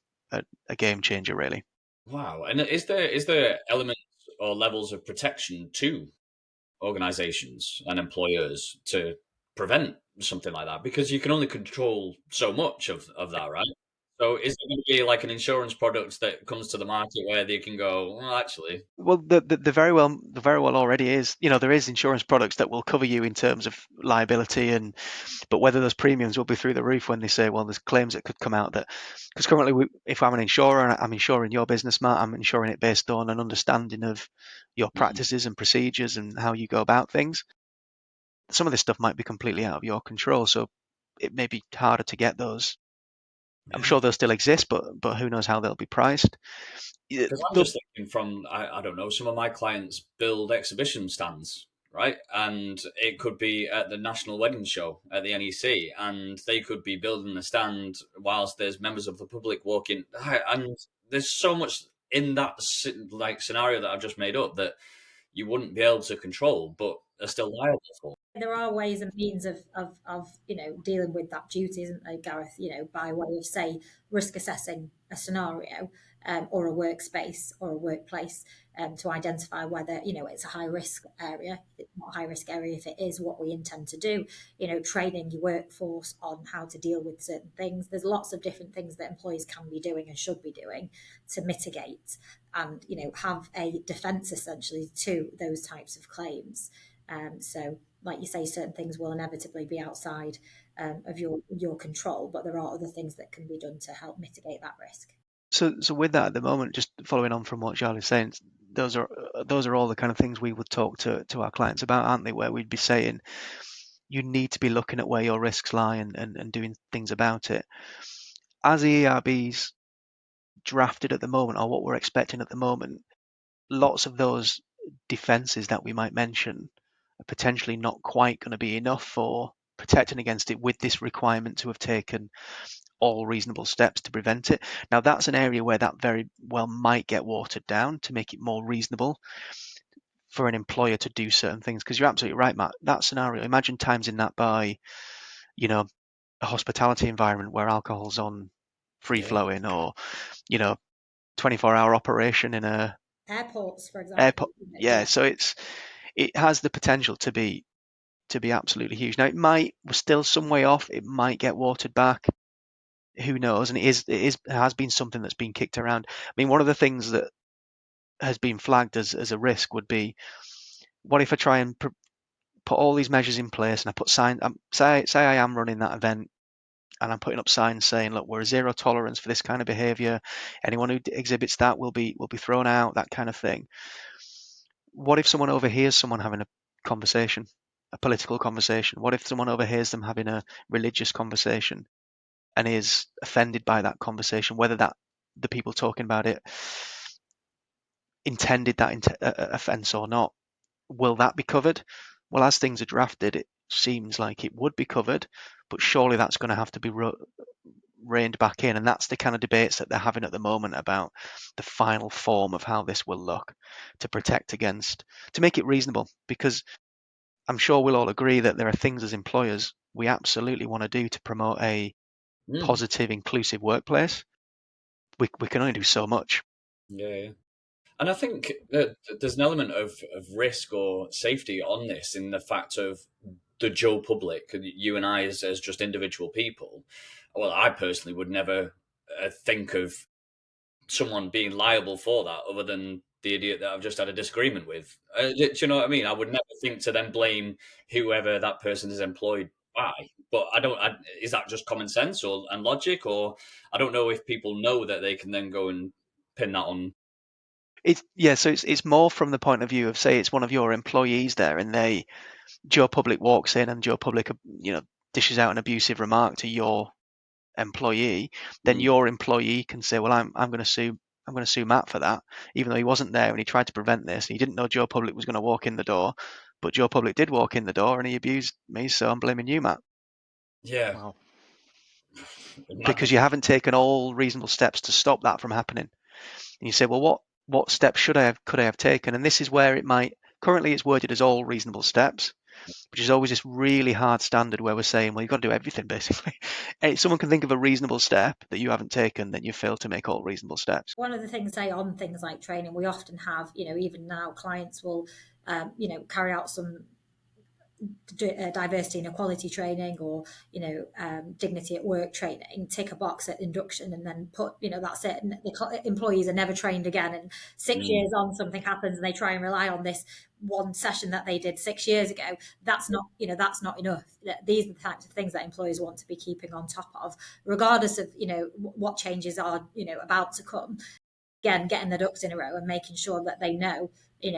game changer, really. Wow. And is there elements or levels of protection to organizations and employers to prevent something like that? Because you can only control so much of that, right? So is there going to be like an insurance product that comes to the market where they can go, well, actually? Well, the very well already is. There is insurance products that will cover you in terms of liability, but whether those premiums will be through the roof when they say, well, there's claims that could come out that, because currently, if I'm an insurer and I'm insuring your business, Matt, I'm insuring it based on an understanding of your practices and procedures and how you go about things. Some of this stuff might be completely out of your control, so it may be harder to get those. Yeah. I'm sure they'll still exist, but who knows how they'll be priced. Because I'm just thinking from, I don't know, some of my clients build exhibition stands, right? And it could be at the National Wedding Show at the NEC, and they could be building a stand whilst there's members of the public walking. And there's so much in that like scenario that I've just made up that you wouldn't be able to control, but are still liable for. There are ways and means of dealing with that duty, isn't there, Gareth? By way of, say, risk assessing a scenario, or a workspace or a workplace, to identify whether it's a high risk area. It's not a high risk area if it is, what we intend to do. Training your workforce on how to deal with certain things. There's lots of different things that employees can be doing and should be doing to mitigate and have a defence essentially to those types of claims. So, like you say, certain things will inevitably be outside of your control, but there are other things that can be done to help mitigate that risk. So with that at the moment, just following on from what Zhaleh is saying, those are all the kind of things we would talk to our clients about, aren't they? Where we'd be saying you need to be looking at where your risks lie and doing things about it. As ERBs drafted at the moment or what we're expecting at the moment, lots of those defences that we might mention are potentially not quite going to be enough for protecting against it, with this requirement to have taken all reasonable steps to prevent it. Now, that's an area where that very well might get watered down to make it more reasonable for an employer to do certain things. Because you're absolutely right, Matt. That scenario, imagine timesing that by, you know, a hospitality environment where alcohol's on free flowing, or, 24-hour operation in a Airports, for example. airport. Yeah, so it has the potential to be absolutely huge. Now, we're still some way off. It might get watered back. Who knows? And it has been something that's been kicked around. I mean, one of the things that has been flagged as a risk would be, what if I try and put all these measures in place, and I put sign, say I am running that event, and I'm putting up signs saying, look, we're zero tolerance for this kind of behaviour. Anyone who exhibits that will be thrown out, that kind of thing. What if someone overhears someone having a conversation, a political conversation? What if someone overhears them having a religious conversation and is offended by that conversation, whether the people talking about it intended that offence or not? Will that be covered? Well, as things are drafted, it seems like it would be covered, but surely that's going to have to be reined back in, and that's the kind of debates that they're having at the moment about the final form of how this will look to protect against, to make it reasonable, because I'm sure we'll all agree that there are things as employers we absolutely want to do to promote a positive, inclusive workplace. We can only do so much. Yeah. And I think that there's an element of risk or safety on this, in the fact of the Joe public, you and I as just individual people. Well, I personally would never think of someone being liable for that, other than the idiot that I've just had a disagreement with. Do you know what I mean? I would never think to then blame whoever that person is employed by. But is that just common sense and logic? Or I don't know if people know that they can then go and pin that on. So it's more from the point of view of, say it's one of your employees there, and Joe Public walks in, and Joe Public, dishes out an abusive remark to your employee. Then your employee can say, well, I'm going to sue Matt for that, even though he wasn't there and he tried to prevent this. And he didn't know Joe Public was going to walk in the door, but Joe Public did walk in the door and he abused me, so I'm blaming you, Matt. Yeah. Wow. Because you haven't taken all reasonable steps to stop that from happening. And you say, well, what steps could I have taken? And this is where currently it's worded as all reasonable steps, which is always this really hard standard where we're saying, well, you've got to do everything, basically. And if someone can think of a reasonable step that you haven't taken, then you failed to make all reasonable steps. One of the things, say, on things like training, we often have, even now, clients will, carry out some diversity and equality training, or dignity at work training, tick a box at induction, and then put, that's it, and the employees are never trained again, and 6 years on something happens and they try and rely on this one session that they did 6 years ago. That's not enough. These are the types of things that employers want to be keeping on top of, regardless of what changes are about to come. Again, getting the ducks in a row and making sure that they know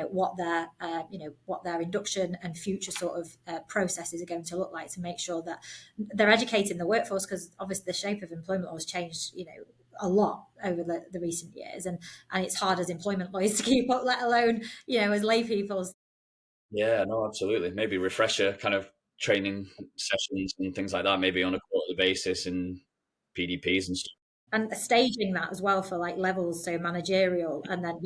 what their induction and future sort of processes are going to look like, to make sure that they're educating the workforce, because obviously the shape of employment law has changed a lot over the recent years, and it's hard as employment lawyers to keep up, let alone as lay people. Yeah, no, absolutely. Maybe refresher kind of training sessions and things like that, maybe on a quarterly basis, and PDPs and stuff. And staging that as well for like levels, so managerial, and then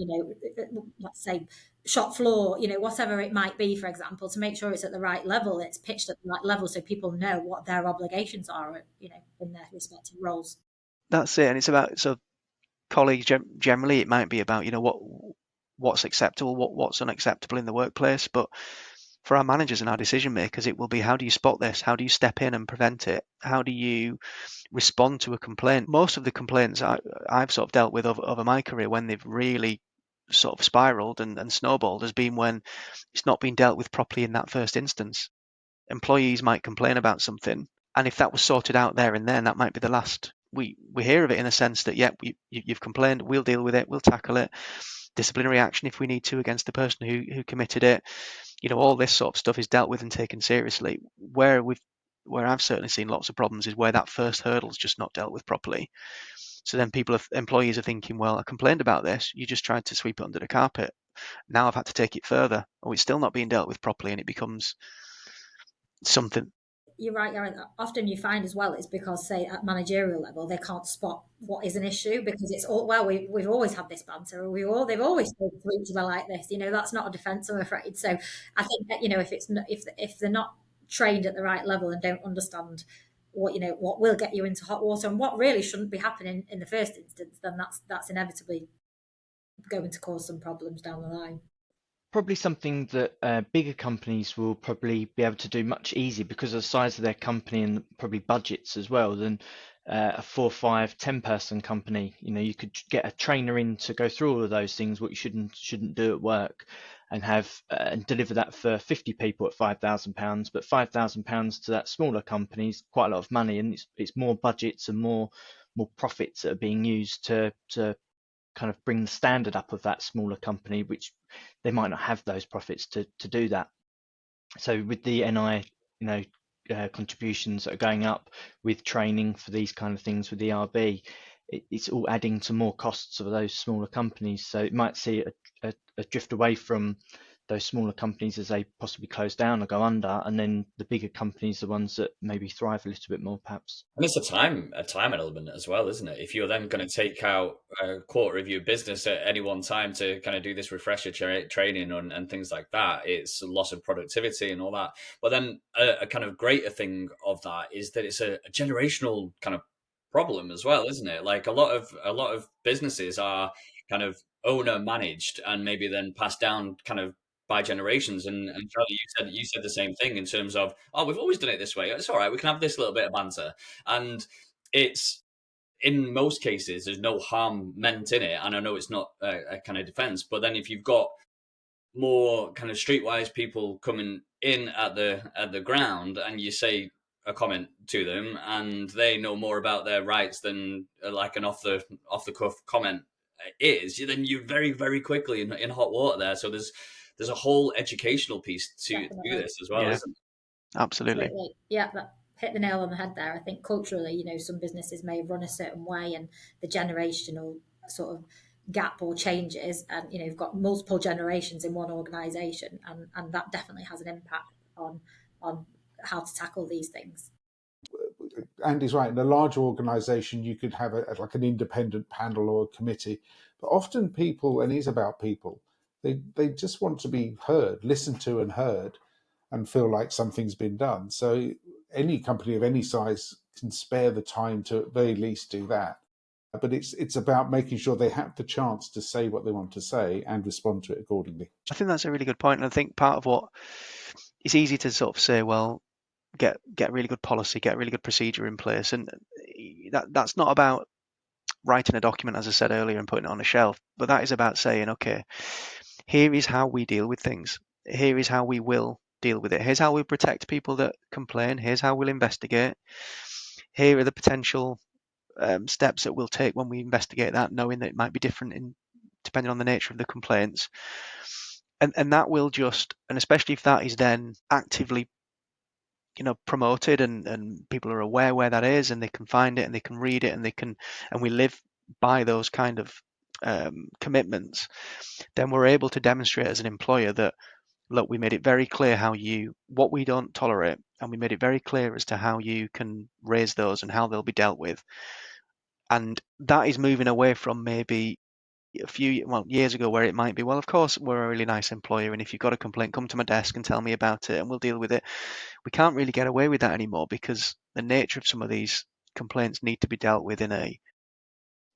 let's say shop floor, whatever it might be, for example, to make sure it's at the right level, it's pitched at the right level, so people know what their obligations are, in their respective roles. That's it. And it's about, so colleagues, generally it might be about what's acceptable, what's unacceptable in the workplace. But for our managers and our decision makers, it will be, how do you spot this? How do you step in and prevent it? How do you respond to a complaint? Most of the complaints I've sort of dealt with over my career, when they've really sort of spiraled and snowballed, has been when it's not been dealt with properly in that first instance. Employees might complain about something, and if that was sorted out there and then, that might be the last we hear of it, in a sense that, you've complained, we'll deal with it, we'll tackle it, disciplinary action if we need to against the person who committed it. All this sort of stuff is dealt with and taken seriously. Where I've certainly seen lots of problems is where that first hurdle is just not dealt with properly. So then employees are thinking, well, I complained about this. You just tried to sweep it under the carpet. Now I've had to take it further. Oh, it's still not being dealt with properly, and it becomes something. You're right, Gareth. Often you find as well it's because, say, at managerial level, they can't spot what is an issue because it's all, well, we've always had this banter, or they've always spoken to each other like this. That's not a defence, I'm afraid. So I think that if they're not trained at the right level and don't understand what will get you into hot water and what really shouldn't be happening in the first instance, then that's inevitably going to cause some problems down the line. Probably something that bigger companies will probably be able to do much easier because of the size of their company and probably budgets as well than a 4, 5, 10-person company. You could get a trainer in to go through all of those things, what you shouldn't do at work, and have and deliver that for 50 people at £5,000. But £5,000 to that smaller company is quite a lot of money, and it's more budgets and more profits that are being used to kind of bring the standard up of that smaller company, which they might not have those profits to do that. So with the NI, contributions that are going up with training for these kind of things with the ERB, it's all adding to more costs of those smaller companies. So it might see a drift away from those smaller companies as they possibly close down or go under, and then the bigger companies, the ones that maybe thrive a little bit more, perhaps. And it's a time element as well, isn't it? If you're then going to take out a quarter of your business at any one time to kind of do this refresher training and things like that, it's a loss of productivity and all that. But then a kind of greater thing of that is that it's a generational kind of problem as well, isn't it? Like a lot of businesses are kind of owner managed and maybe then passed down kind of by generations. And Charlie, you said the same thing in terms of, oh, we've always done it this way. It's all right. We can have this little bit of banter, and it's in most cases there's no harm meant in it. And I know it's not a kind of defense, but then if you've got more kind of streetwise people coming in at the ground, and you say a comment to them, and they know more about their rights than like an off the cuff comment is, then you're very, very quickly in hot water there. So there's a whole educational piece to this as well, isn't it? Absolutely. Yeah, that hit the nail on the head there. I think culturally, some businesses may run a certain way, and the generational sort of gap or changes, and you've got multiple generations in one organisation, and that definitely has an impact on how to tackle these things. Andy's right. In a larger organisation, you could have like an independent panel or a committee, but often people, and it is about people, they just want to be heard, listened to and heard, and feel like something's been done. So any company of any size can spare the time to at very least do that. But it's about making sure they have the chance to say what they want to say and respond to it accordingly. I think that's a really good point. And I think part of what it's easy to sort of say, well, get really good policy, get really good procedure in place. And that's not about writing a document, as I said earlier, and putting it on a shelf. But that is about saying, okay, here is how we deal with things. Here is how we will deal with it. Here's how we protect people that complain. Here's how we'll investigate. Here are the potential steps that we'll take when we investigate that, knowing that it might be different depending on the nature of the complaints. And that will just, and especially if that is then actively promoted and people are aware where that is, and they can find it and they can read it, and we live by those kind of commitments, then we're able to demonstrate as an employer that, look, we made it very clear what we don't tolerate, and we made it very clear as to how you can raise those and how they'll be dealt with. And that is moving away from maybe years ago, where it might be, well, of course, we're a really nice employer, and if you've got a complaint, come to my desk and tell me about it and we'll deal with it. We can't really get away with that anymore, because the nature of some of these complaints need to be dealt with in a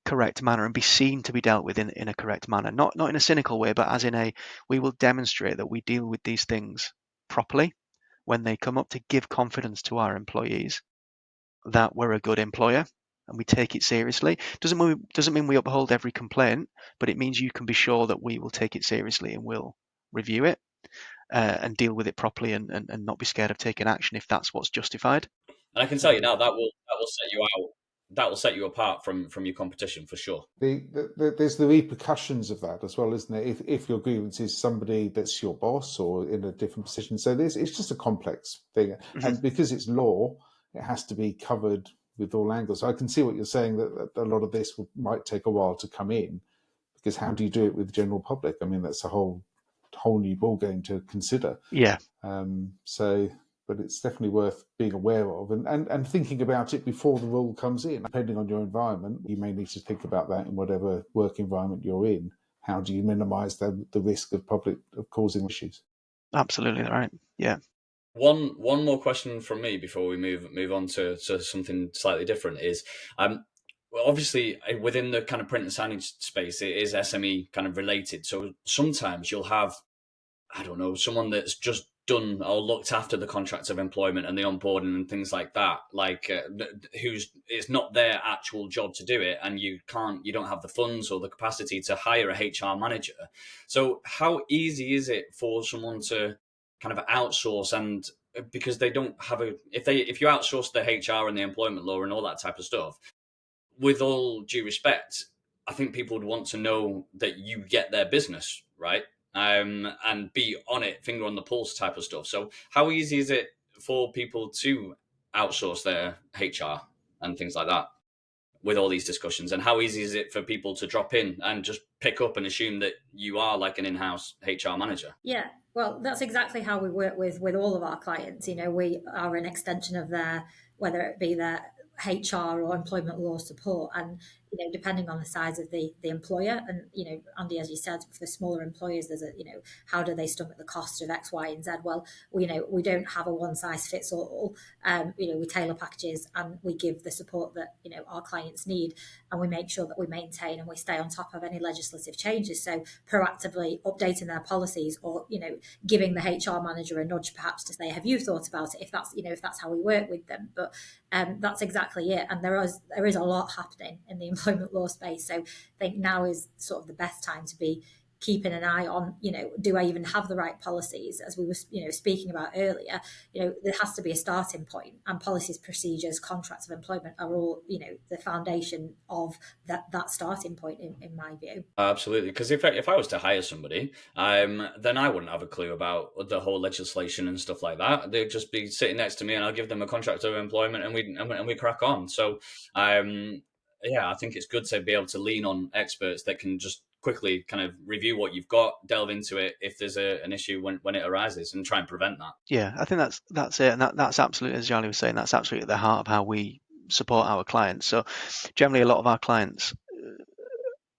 correct manner and be seen to be dealt with in a correct manner, not in a cynical way, but as in we will demonstrate that we deal with these things properly when they come up, to give confidence to our employees that we're a good employer and we take it seriously. Doesn't mean we uphold every complaint, but it means you can be sure that we will take it seriously and we'll review it and deal with it properly, and not be scared of taking action if that's what's justified. And I can tell you now that will set you out. That will set you apart from your competition for sure. There's the repercussions of that as well, isn't it? If your grievance is somebody that's your boss or in a different position, so it's just a complex thing, and because it's law, it has to be covered with all angles. So I can see what you're saying, that a lot of this might take a while to come in, because how do you do it with the general public? I mean, that's a whole new ball game to consider. Yeah. But it's definitely worth being aware of and thinking about it before the rule comes in. Depending on your environment, you may need to think about that in whatever work environment you're in. How do you minimise the risk of causing issues? Absolutely right. Yeah. One more question from me before we move on to something slightly different is, well, obviously within the kind of print and signage space, it is SME kind of related. So sometimes you'll have, I don't know, someone that's just done or looked after the contracts of employment and the onboarding and things like that, like it's not their actual job to do it, and you don't have the funds or the capacity to hire a HR manager. So how easy is it for someone to kind of outsource, and because they don't have if you outsource the HR and the employment law and all that type of stuff, with all due respect, I think people would want to know that you get their business, right? And be on it, finger on the pulse type of stuff. So how easy is it for people to outsource their HR and things like that with all these discussions? And how easy is it for people to drop in and just pick up and assume that you are like an in-house HR manager? Yeah, well, that's exactly how we work with all of our clients. We are an extension of their, whether it be their HR or employment law support, and depending on the size of the employer, and Andy, as you said, for the smaller employers, there's how do they stomach the cost of X, Y, and Z? Well, we don't have a one size fits all. We tailor packages and we give the support that our clients need, and we make sure that we maintain and we stay on top of any legislative changes. So proactively updating their policies, or giving the HR manager a nudge perhaps to say, have you thought about it, if that's how we work with them. But that's exactly it. And there is a lot happening in the employment law space. So I think now is sort of the best time to be keeping an eye on, do I even have the right policies? As we were, speaking about earlier, there has to be a starting point, and policies, procedures, contracts of employment are all, the foundation of that starting point, in my view. Absolutely, because if I was to hire somebody, then I wouldn't have a clue about the whole legislation and stuff like that. They'd just be sitting next to me, and I'll give them a contract of employment, and we crack on. So, yeah, I think it's good to be able to lean on experts that can just quickly kind of review what you've got, delve into it if there's an issue when it arises, and try and prevent that. Yeah, I think that's it, and that's absolutely, as Zhaleh was saying, that's absolutely at the heart of how we support our clients. So generally, a lot of our clients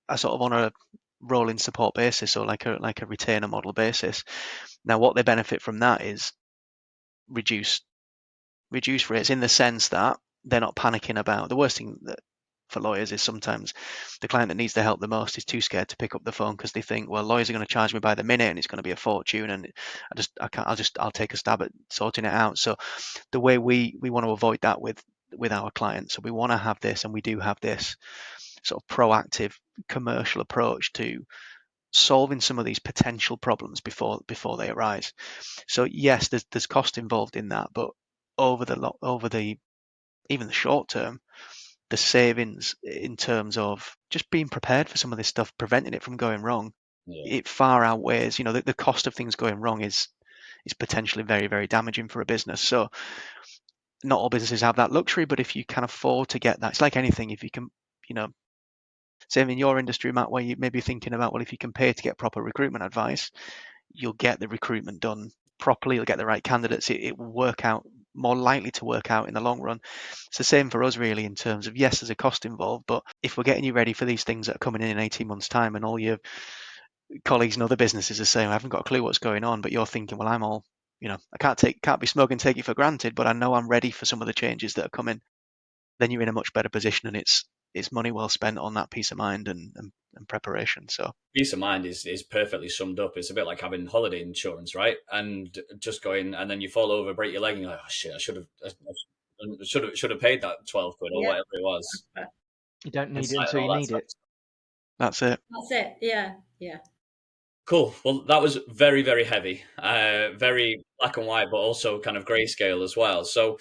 are sort of on a rolling support basis, or like a retainer model basis. Now, what they benefit from that is reduced rates, in the sense that they're not panicking about. The worst thing that for lawyers is sometimes the client that needs the help the most is too scared to pick up the phone, because they think, well, lawyers are going to charge me by the minute and it's going to be a fortune, and I'll take a stab at sorting it out. So the way we want to avoid that with our clients, so we want to have this, and we do have this sort of proactive commercial approach to solving some of these potential problems before they arise. So yes, there's cost involved in that, but over the even the short term, the savings in terms of just being prepared for some of this stuff, preventing it from going wrong, it far outweighs, the cost of things going wrong is potentially very, very damaging for a business. So not all businesses have that luxury, but if you can afford to get that, it's like anything. If you can, same in your industry, Matt, where you may be thinking about, well, if you can pay to get proper recruitment advice, you'll get the recruitment done properly, you'll get the right candidates, it will work out, more likely to work out in the long run. It's the same for us, really, in terms of, yes, there's a cost involved, but if we're getting you ready for these things that are coming in 18 months' time, and all your colleagues in other businesses are saying, I haven't got a clue what's going on, but you're thinking, well, I'm all, I can't be smug and take it for granted, but I know I'm ready for some of the changes that are coming, then you're in a much better position, and it's money well spent on that peace of mind and preparation. So peace of mind is perfectly summed up. It's a bit like having holiday insurance, right? And just going, and then you fall over, break your leg, and you're like, oh shit, I should have paid that 12 quid or whatever it was. You don't need it until you need it. That's it. Yeah. Cool. Well, that was very, very heavy, very black and white, but also kind of grayscale as well. So,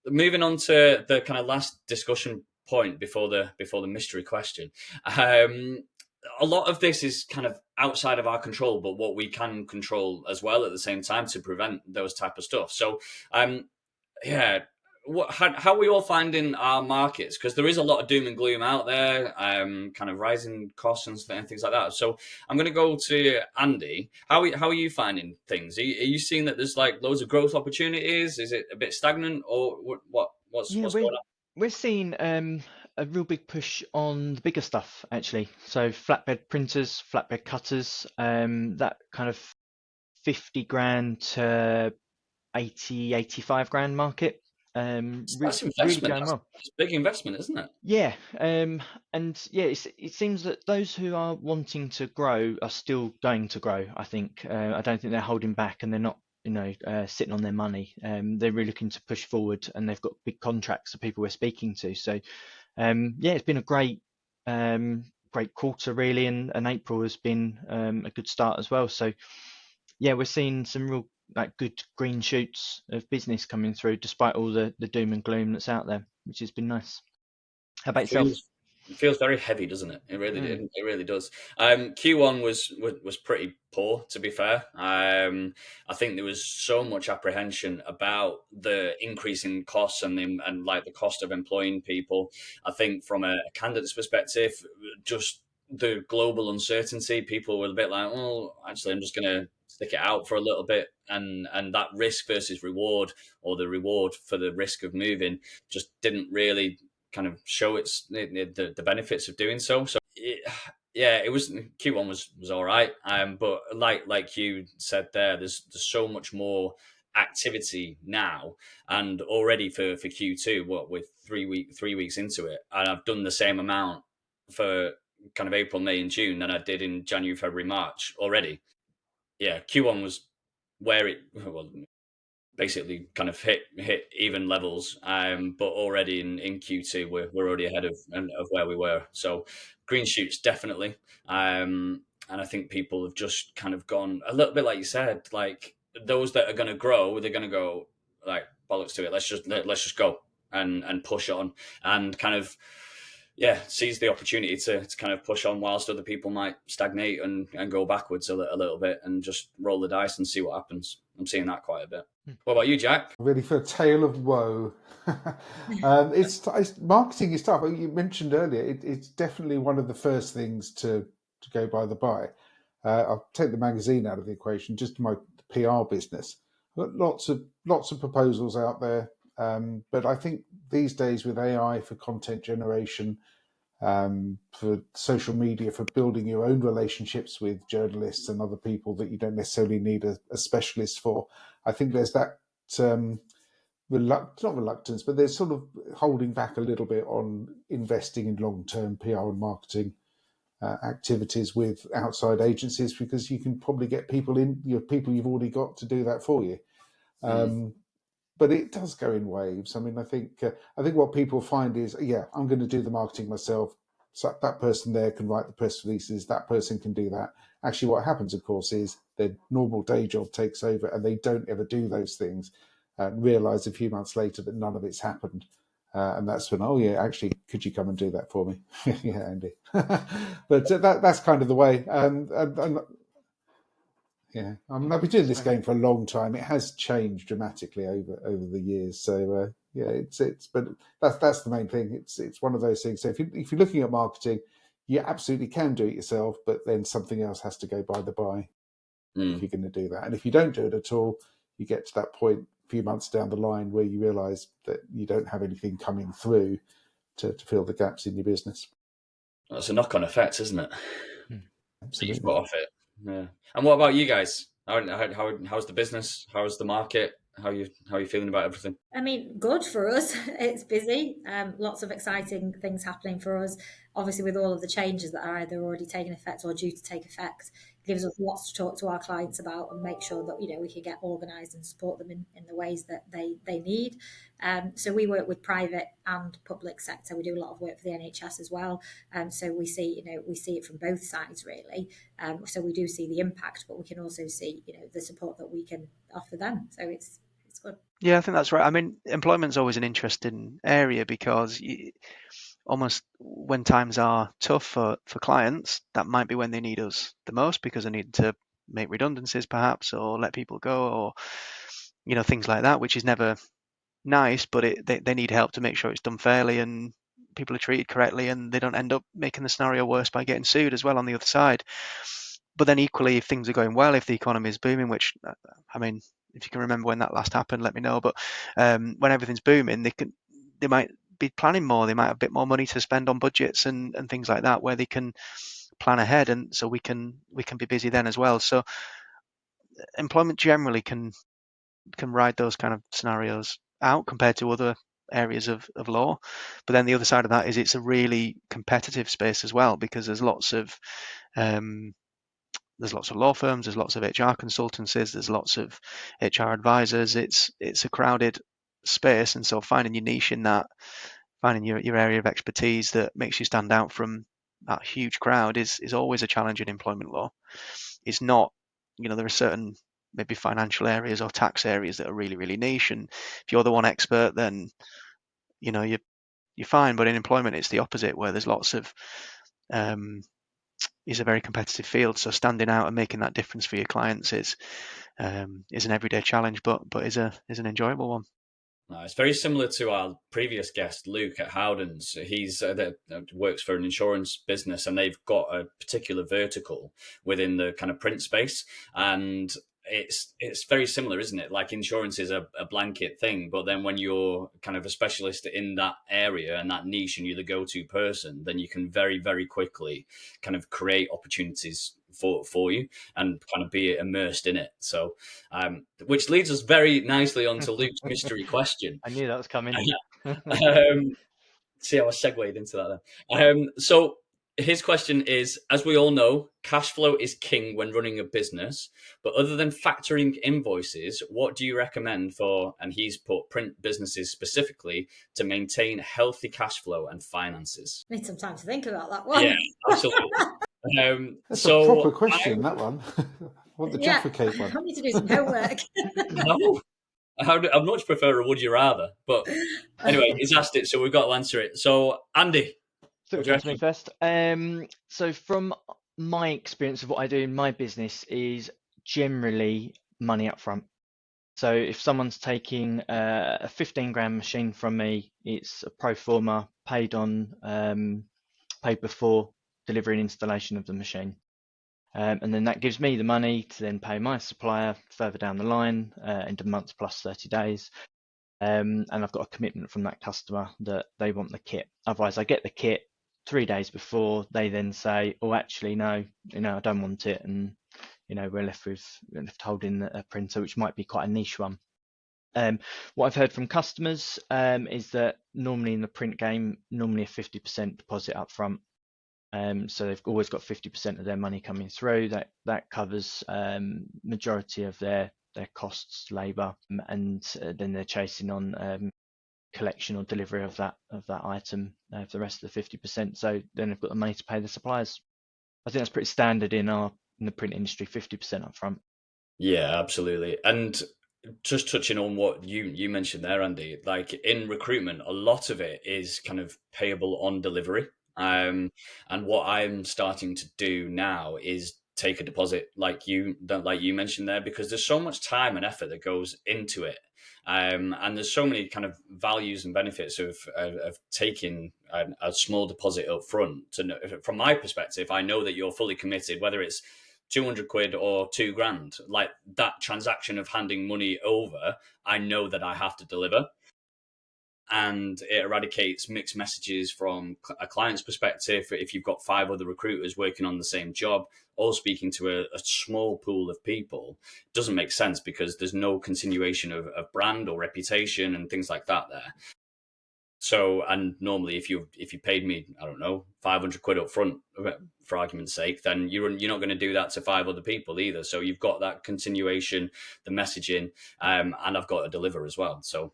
moving on to the kind of last discussion point before the mystery question. A lot of this is kind of outside of our control, but what we can control as well at the same time to prevent those type of stuff. So, yeah, how are we all finding our markets? Because there is a lot of doom and gloom out there, kind of rising costs and things like that. So I'm going to go to Andy. How are you finding things? Are you seeing that there's like loads of growth opportunities? Is it a bit stagnant, or what's Yeah, going on? we're seeing a real big push on the bigger stuff actually. So flatbed printers, flatbed cutters, that kind of 50 grand to 80, 85 grand market. That's Really investment. going well. That's big investment, isn't it? Yeah, and yeah, it seems that those who are wanting to grow are still going to grow. I think I don't think they're holding back, and they're not, sitting on their money. They're really looking to push forward, and they've got big contracts of people we're speaking to. So yeah, it's been a great quarter really, and April has been a good start as well. So yeah, we're seeing some real like good green shoots of business coming through, despite all the doom and gloom that's out there, which has been nice. How about yourself? Feels very heavy, doesn't it? It really does. Q1 was pretty poor, to be fair. I think there was so much apprehension about the increase in costs and like the cost of employing people. I think from a candidate's perspective, just the global uncertainty, people were a bit like, well, actually, I'm just going to stick it out for a little bit, and that risk versus reward, or the reward for the risk of moving, just didn't really kind of show the benefits of doing so. So yeah, it was Q1 was all right. But like you said there, there's so much more activity now, and already for Q2, what with 3 weeks into it, and I've done the same amount for kind of April, May, and June than I did in January, February, March already. Yeah, Q1 was where it basically kind of hit even levels. But already in Q2, we're already ahead of where we were. So green shoots definitely. And I think people have just kind of gone a little bit like you said, like those that are going to grow, they're going to go like bollocks to it. Let's just go and push on and kind of seize the opportunity to kind of push on whilst other people might stagnate and go backwards a little bit and just roll the dice and see what happens. I'm seeing that quite a bit. What about you, Jack? Really for a tale of woe. It's marketing is tough. You mentioned earlier, it's definitely one of the first things to go by the by. I'll take the magazine out of the equation, just my PR business. I've got lots of proposals out there, but I think these days with AI for content generation, for social media, for building your own relationships with journalists and other people that you don't necessarily need a specialist for, I think there's that not reluctance, but there's sort of holding back a little bit on investing in long-term PR and marketing activities with outside agencies, because you can probably get people people you've already got to do that for you. But it does go in waves. I mean, I think what people find is, I'm going to do the marketing myself. So that person there can write the press releases. That person can do that. Actually, what happens, of course, is their normal day job takes over, and they don't ever do those things, and realise a few months later that none of it's happened. And that's when, actually, could you come and do that for me? Yeah, Andy. But that's kind of the way. Yeah, I've been doing this game for a long time. It has changed dramatically over the years. So but that's the main thing. It's one of those things. So if you're looking at marketing, you absolutely can do it yourself, but then something else has to go by the by if you're going to do that. And if you don't do it at all, you get to that point a few months down the line where you realise that you don't have anything coming through to fill the gaps in your business. That's a knock-on effect, isn't it? Absolutely. You've got off it. Yeah. And what about you guys? How's the business? How's the market? How are you feeling about everything? I mean, good for us. It's busy. Lots of exciting things happening for us. Obviously, with all of the changes that are either already taking effect or due to take effect, it gives us lots to talk to our clients about and make sure that we can get organised and support them in the ways that they need. So we work with private and public sector. We do a lot of work for the NHS as well. So we see it from both sides really. So we do see the impact, but we can also see the support that we can offer them. So it's good. Yeah, I think that's right. I mean, employment's always an interesting area because almost when times are tough for clients, that might be when they need us the most, because they need to make redundancies perhaps, or let people go, or things like that, which is never nice, but they need help to make sure it's done fairly and people are treated correctly, and they don't end up making the scenario worse by getting sued as well on the other side. But then equally, if things are going well, if the economy is booming, which I mean, if you can remember when that last happened, let me know. But when everything's booming, they might be planning more. They might have a bit more money to spend on budgets and things like that, where they can plan ahead, and so we can be busy then as well. So employment generally can ride those kind of scenarios out compared to other areas of law. But then the other side of that is it's a really competitive space as well, because there's lots of law firms, there's lots of HR consultancies, there's lots of HR advisors. It's a crowded space, and so finding your niche in that, finding your area of expertise that makes you stand out from that huge crowd is always a challenge in employment law. It's not, there are certain maybe financial areas or tax areas that are really, really niche, and if you're the one expert, then you're fine. But in employment, it's the opposite, where there's lots of is a very competitive field. So standing out and making that difference for your clients is an everyday challenge, but is an enjoyable one. It's very similar to our previous guest, Luke at Howdens. He's that works for an insurance business, and they've got a particular vertical within the kind of print space. And it's very similar, isn't it? Like insurance is a blanket thing, but then when you're kind of a specialist in that area and that niche, and you're the go-to person, then you can very, very quickly kind of create opportunities for you and kind of be immersed in it. So, which leads us very nicely onto Luke's mystery question. I knew that was coming. See how I segued into that then. So his question is, as we all know, cash flow is king when running a business, but other than factoring invoices, what do you recommend for, and he's put print businesses specifically, to maintain healthy cash flow and finances? Need some time to think about that one. Yeah, absolutely. That's a proper question, that one. I want the Jaffa cake one. I need to do some homework. No, I'd much prefer a would you rather. But anyway, he's asked it, so we've got to answer it. So, Andy. So to me first. So from my experience of what I do in my business is generally money up front. So if someone's taking a 15 grand machine from me, it's a pro forma paid before delivery and installation of the machine. And then that gives me the money to then pay my supplier further down the line, end of month plus 30 days. And I've got a commitment from that customer that they want the kit. Otherwise, I get the kit 3 days before. They then say, "Oh, actually, no, I don't want it," and we're left holding a printer, which might be quite a niche one. What I've heard from customers is that normally in the print game, normally a 50% deposit up front. So they've always got 50% of their money coming through. That covers majority of their costs, labour, and then they're chasing on collection or delivery of that item for the rest of the 50%. So then they've got the money to pay the suppliers. I think that's pretty standard in the print industry, 50% up front. Yeah, absolutely. And just touching on what you mentioned there, Andy, like in recruitment, a lot of it is kind of payable on delivery. And what I'm starting to do now is take a deposit like you mentioned there, because there's so much time and effort that goes into it. And there's so many kind of values and benefits of taking a small deposit up front. From my perspective, I know that you're fully committed, whether it's 200 quid or 2 grand, like that transaction of handing money over, I know that I have to deliver. And it eradicates mixed messages from a client's perspective. If you've got 5 other recruiters working on the same job, all speaking to a small pool of people, it doesn't make sense, because there's no continuation of brand or reputation and things like that there. So, and normally if you paid me, I don't know, 500 quid up front, for argument's sake, then you're not going to do that to 5 other people either. So you've got that continuation, the messaging, and I've got to deliver as well. So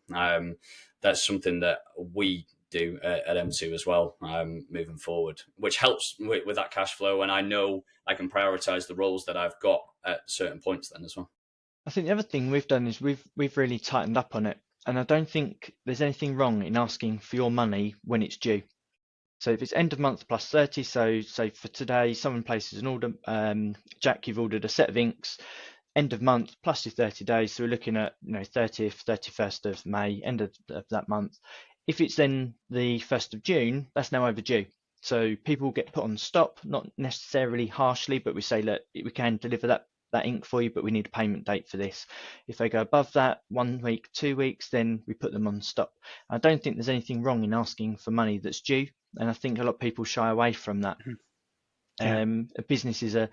that's something that we do at M2 as well, moving forward, which helps with that cash flow. And I know I can prioritize the roles that I've got at certain points then as well. I think the other thing we've done is we've really tightened up on it. And I don't think there's anything wrong in asking for your money when it's due. So if it's end of month plus 30, so for today, someone places an order, Jack, you've ordered a set of inks, end of month plus your 30 days. So we're looking at 30th, 31st of May, end of that month. If it's then the 1st of June, that's now overdue. So people get put on stop, not necessarily harshly, but we say, look, we can deliver that ink for you, but we need a payment date for this. If they go above that 1 week, 2 weeks, then we put them on stop. I don't think there's anything wrong in asking for money that's due, and I think a lot of people shy away from that. Yeah. A business is a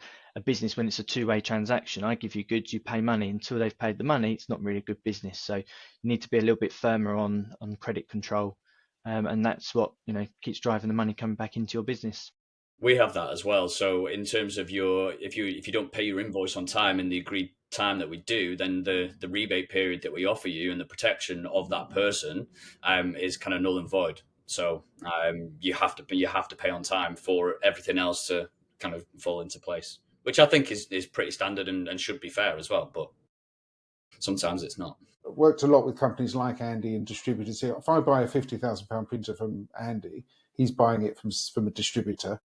business when it's a two-way transaction. I give you goods, you pay money. Until they've paid the money, it's not really a good business. So you need to be a little bit firmer on credit control, and that's what keeps driving the money coming back into your business. We have that as well. So in terms of if you don't pay your invoice on time in the agreed time that we do, then the rebate period that we offer you and the protection of that person is kind of null and void. So you have to pay on time for everything else to kind of fall into place, which I think is pretty standard and should be fair as well. But sometimes it's not. Worked a lot with companies like Andy and distributors here. If I buy a £50,000 printer from Andy, he's buying it from a distributor.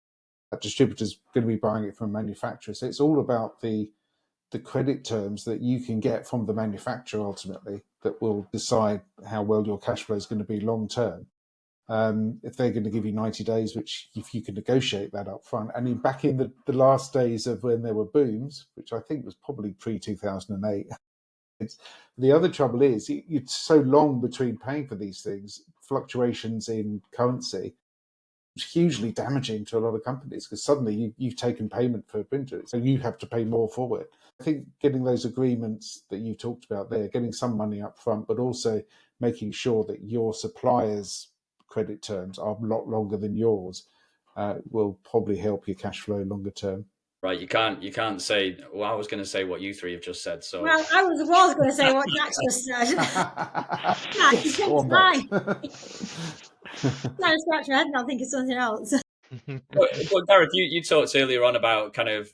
That distributor's going to be buying it from a manufacturer. So it's all about the credit terms that you can get from the manufacturer ultimately that will decide how well your cash flow is going to be long term. If they're going to give you 90 days, which if you can negotiate that up front. I mean, back in the last days of when there were booms, which I think was probably pre-2008, the other trouble is it's so long between paying for these things, fluctuations in currency, it's hugely damaging to a lot of companies because suddenly you've taken payment for a printer, so you have to pay more for it. I think getting those agreements that you talked about there, getting some money up front, but also making sure that your suppliers' credit terms are a lot longer than yours will probably help your cash flow longer term. Right, you can't say. Well, I was going to say what you three have just said. So Well, I was going to say what Jack just said. Jack, you Go on, mine. Matt. Trying to scratch my head and I'll think of something else. But Gareth, you talked earlier on about kind of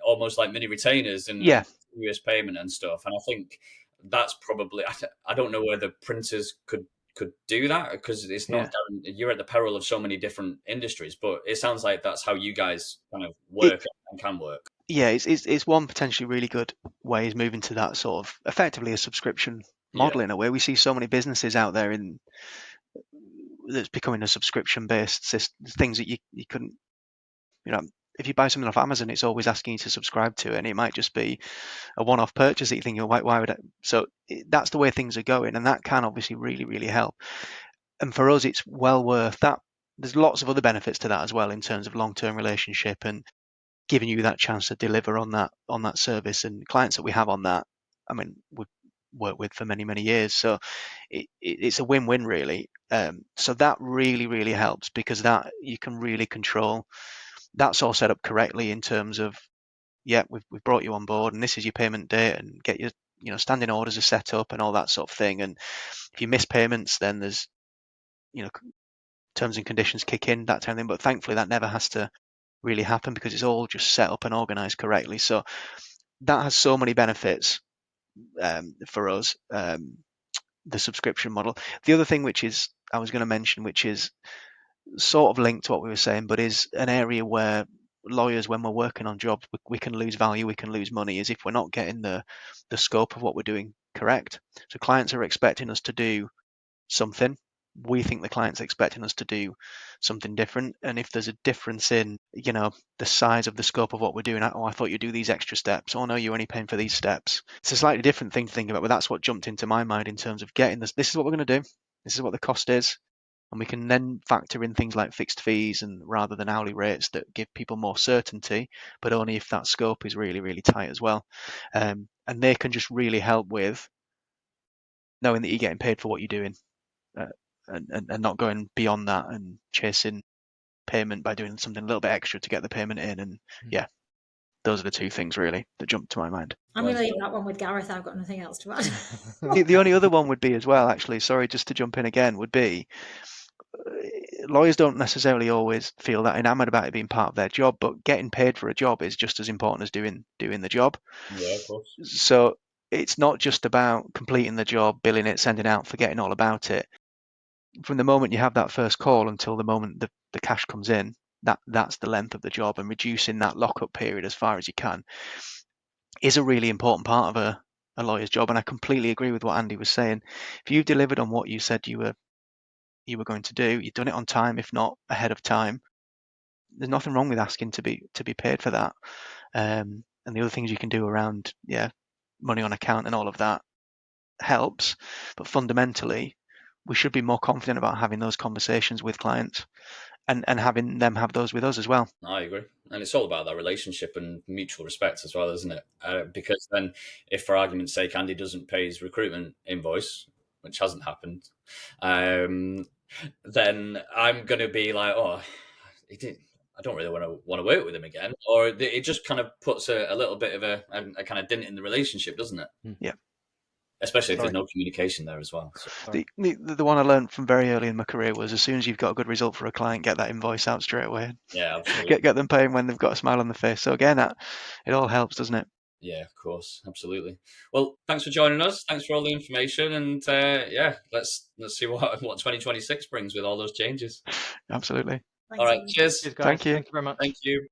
almost like mini retainers and Yeah. US payment and stuff, and I think that's probably I don't know whether printers could do that because it's not you're at the peril of so many different industries, but it sounds like that's how you guys kind of work and can work. Yeah, it's one potentially really good way is moving to that sort of effectively a subscription model in a way. We see so many businesses out there that's becoming a subscription based things that you couldn't, if you buy something off Amazon, it's always asking you to subscribe to it, and it might just be a one-off purchase that you think, why would I? So that's the way things are going, and that can obviously really, really help. And for us, it's well worth that. There's lots of other benefits to that as well in terms of long-term relationship and giving you that chance to deliver on that service. And clients that we have on that, I mean, we've worked with for many, many years. So it's a win-win really. So that really, really helps because that you can really control. That's all set up correctly in terms of, we've brought you on board and this is your payment date and get your, standing orders are set up and all that sort of thing. And if you miss payments, then there's, terms and conditions kick in, that kind of thing. But thankfully that never has to really happen because it's all just set up and organized correctly. So that has so many benefits for us, the subscription model. The other thing which is I was going to mention, which is sort of linked to what we were saying, but is an area where lawyers, when we're working on jobs, we can lose value, we can lose money, is if we're not getting the scope of what we're doing correct. So clients are expecting us to do something. We think the client's expecting us to do something different. And if there's a difference in, the size of the scope of what we're doing, I thought you'd do these extra steps. Oh no, you're only paying for these steps. It's a slightly different thing to think about, but that's what jumped into my mind in terms of getting this. This is what we're going to do. This is what the cost is. And we can then factor in things like fixed fees and rather than hourly rates that give people more certainty, but only if that scope is really, really tight as well. And they can just really help with knowing that you're getting paid for what you're doing. And not going beyond that and chasing payment by doing something a little bit extra to get the payment in. And those are the two things really that jump to my mind. I'm going to leave that one with Gareth. I've got nothing else to add. The only other one would be as well, actually, sorry, just to jump in again, would be lawyers don't necessarily always feel that enamored about it being part of their job, but getting paid for a job is just as important as doing the job. Yeah, of course. So it's not just about completing the job, billing it, sending out, forgetting all about it. From the moment you have that first call until the moment the cash comes in, that's the length of the job, and reducing that lockup period as far as you can is a really important part of a lawyer's job. And I completely agree with what Andy was saying. If you delivered on what you said you were going to do, you've done it on time, if not ahead of time, there's nothing wrong with asking to be paid for that. And the other things you can do around, money on account and all of that helps. But fundamentally, we should be more confident about having those conversations with clients and having them have those with us as well. I agree. And it's all about that relationship and mutual respect as well, isn't it? Because then, if for argument's sake, Andy doesn't pay his recruitment invoice, which hasn't happened, then I'm going to be like, oh, he did. I don't really want to work with him again, or it just kind of puts a little bit of a kind of dent in the relationship, doesn't it? Yeah. Especially if there's no communication there as well. So. The one I learned from very early in my career was, as soon as you've got a good result for a client, get that invoice out straight away. Yeah, absolutely. Get them paying when they've got a smile on their face. So again, it all helps, doesn't it? Yeah, of course, absolutely. Well, thanks for joining us. Thanks for all the information, and let's see what 2026 brings with all those changes. Absolutely. Thanks, All right, Ian. cheers. Cheers, guys. Thank you. Thank you very much. Thank you.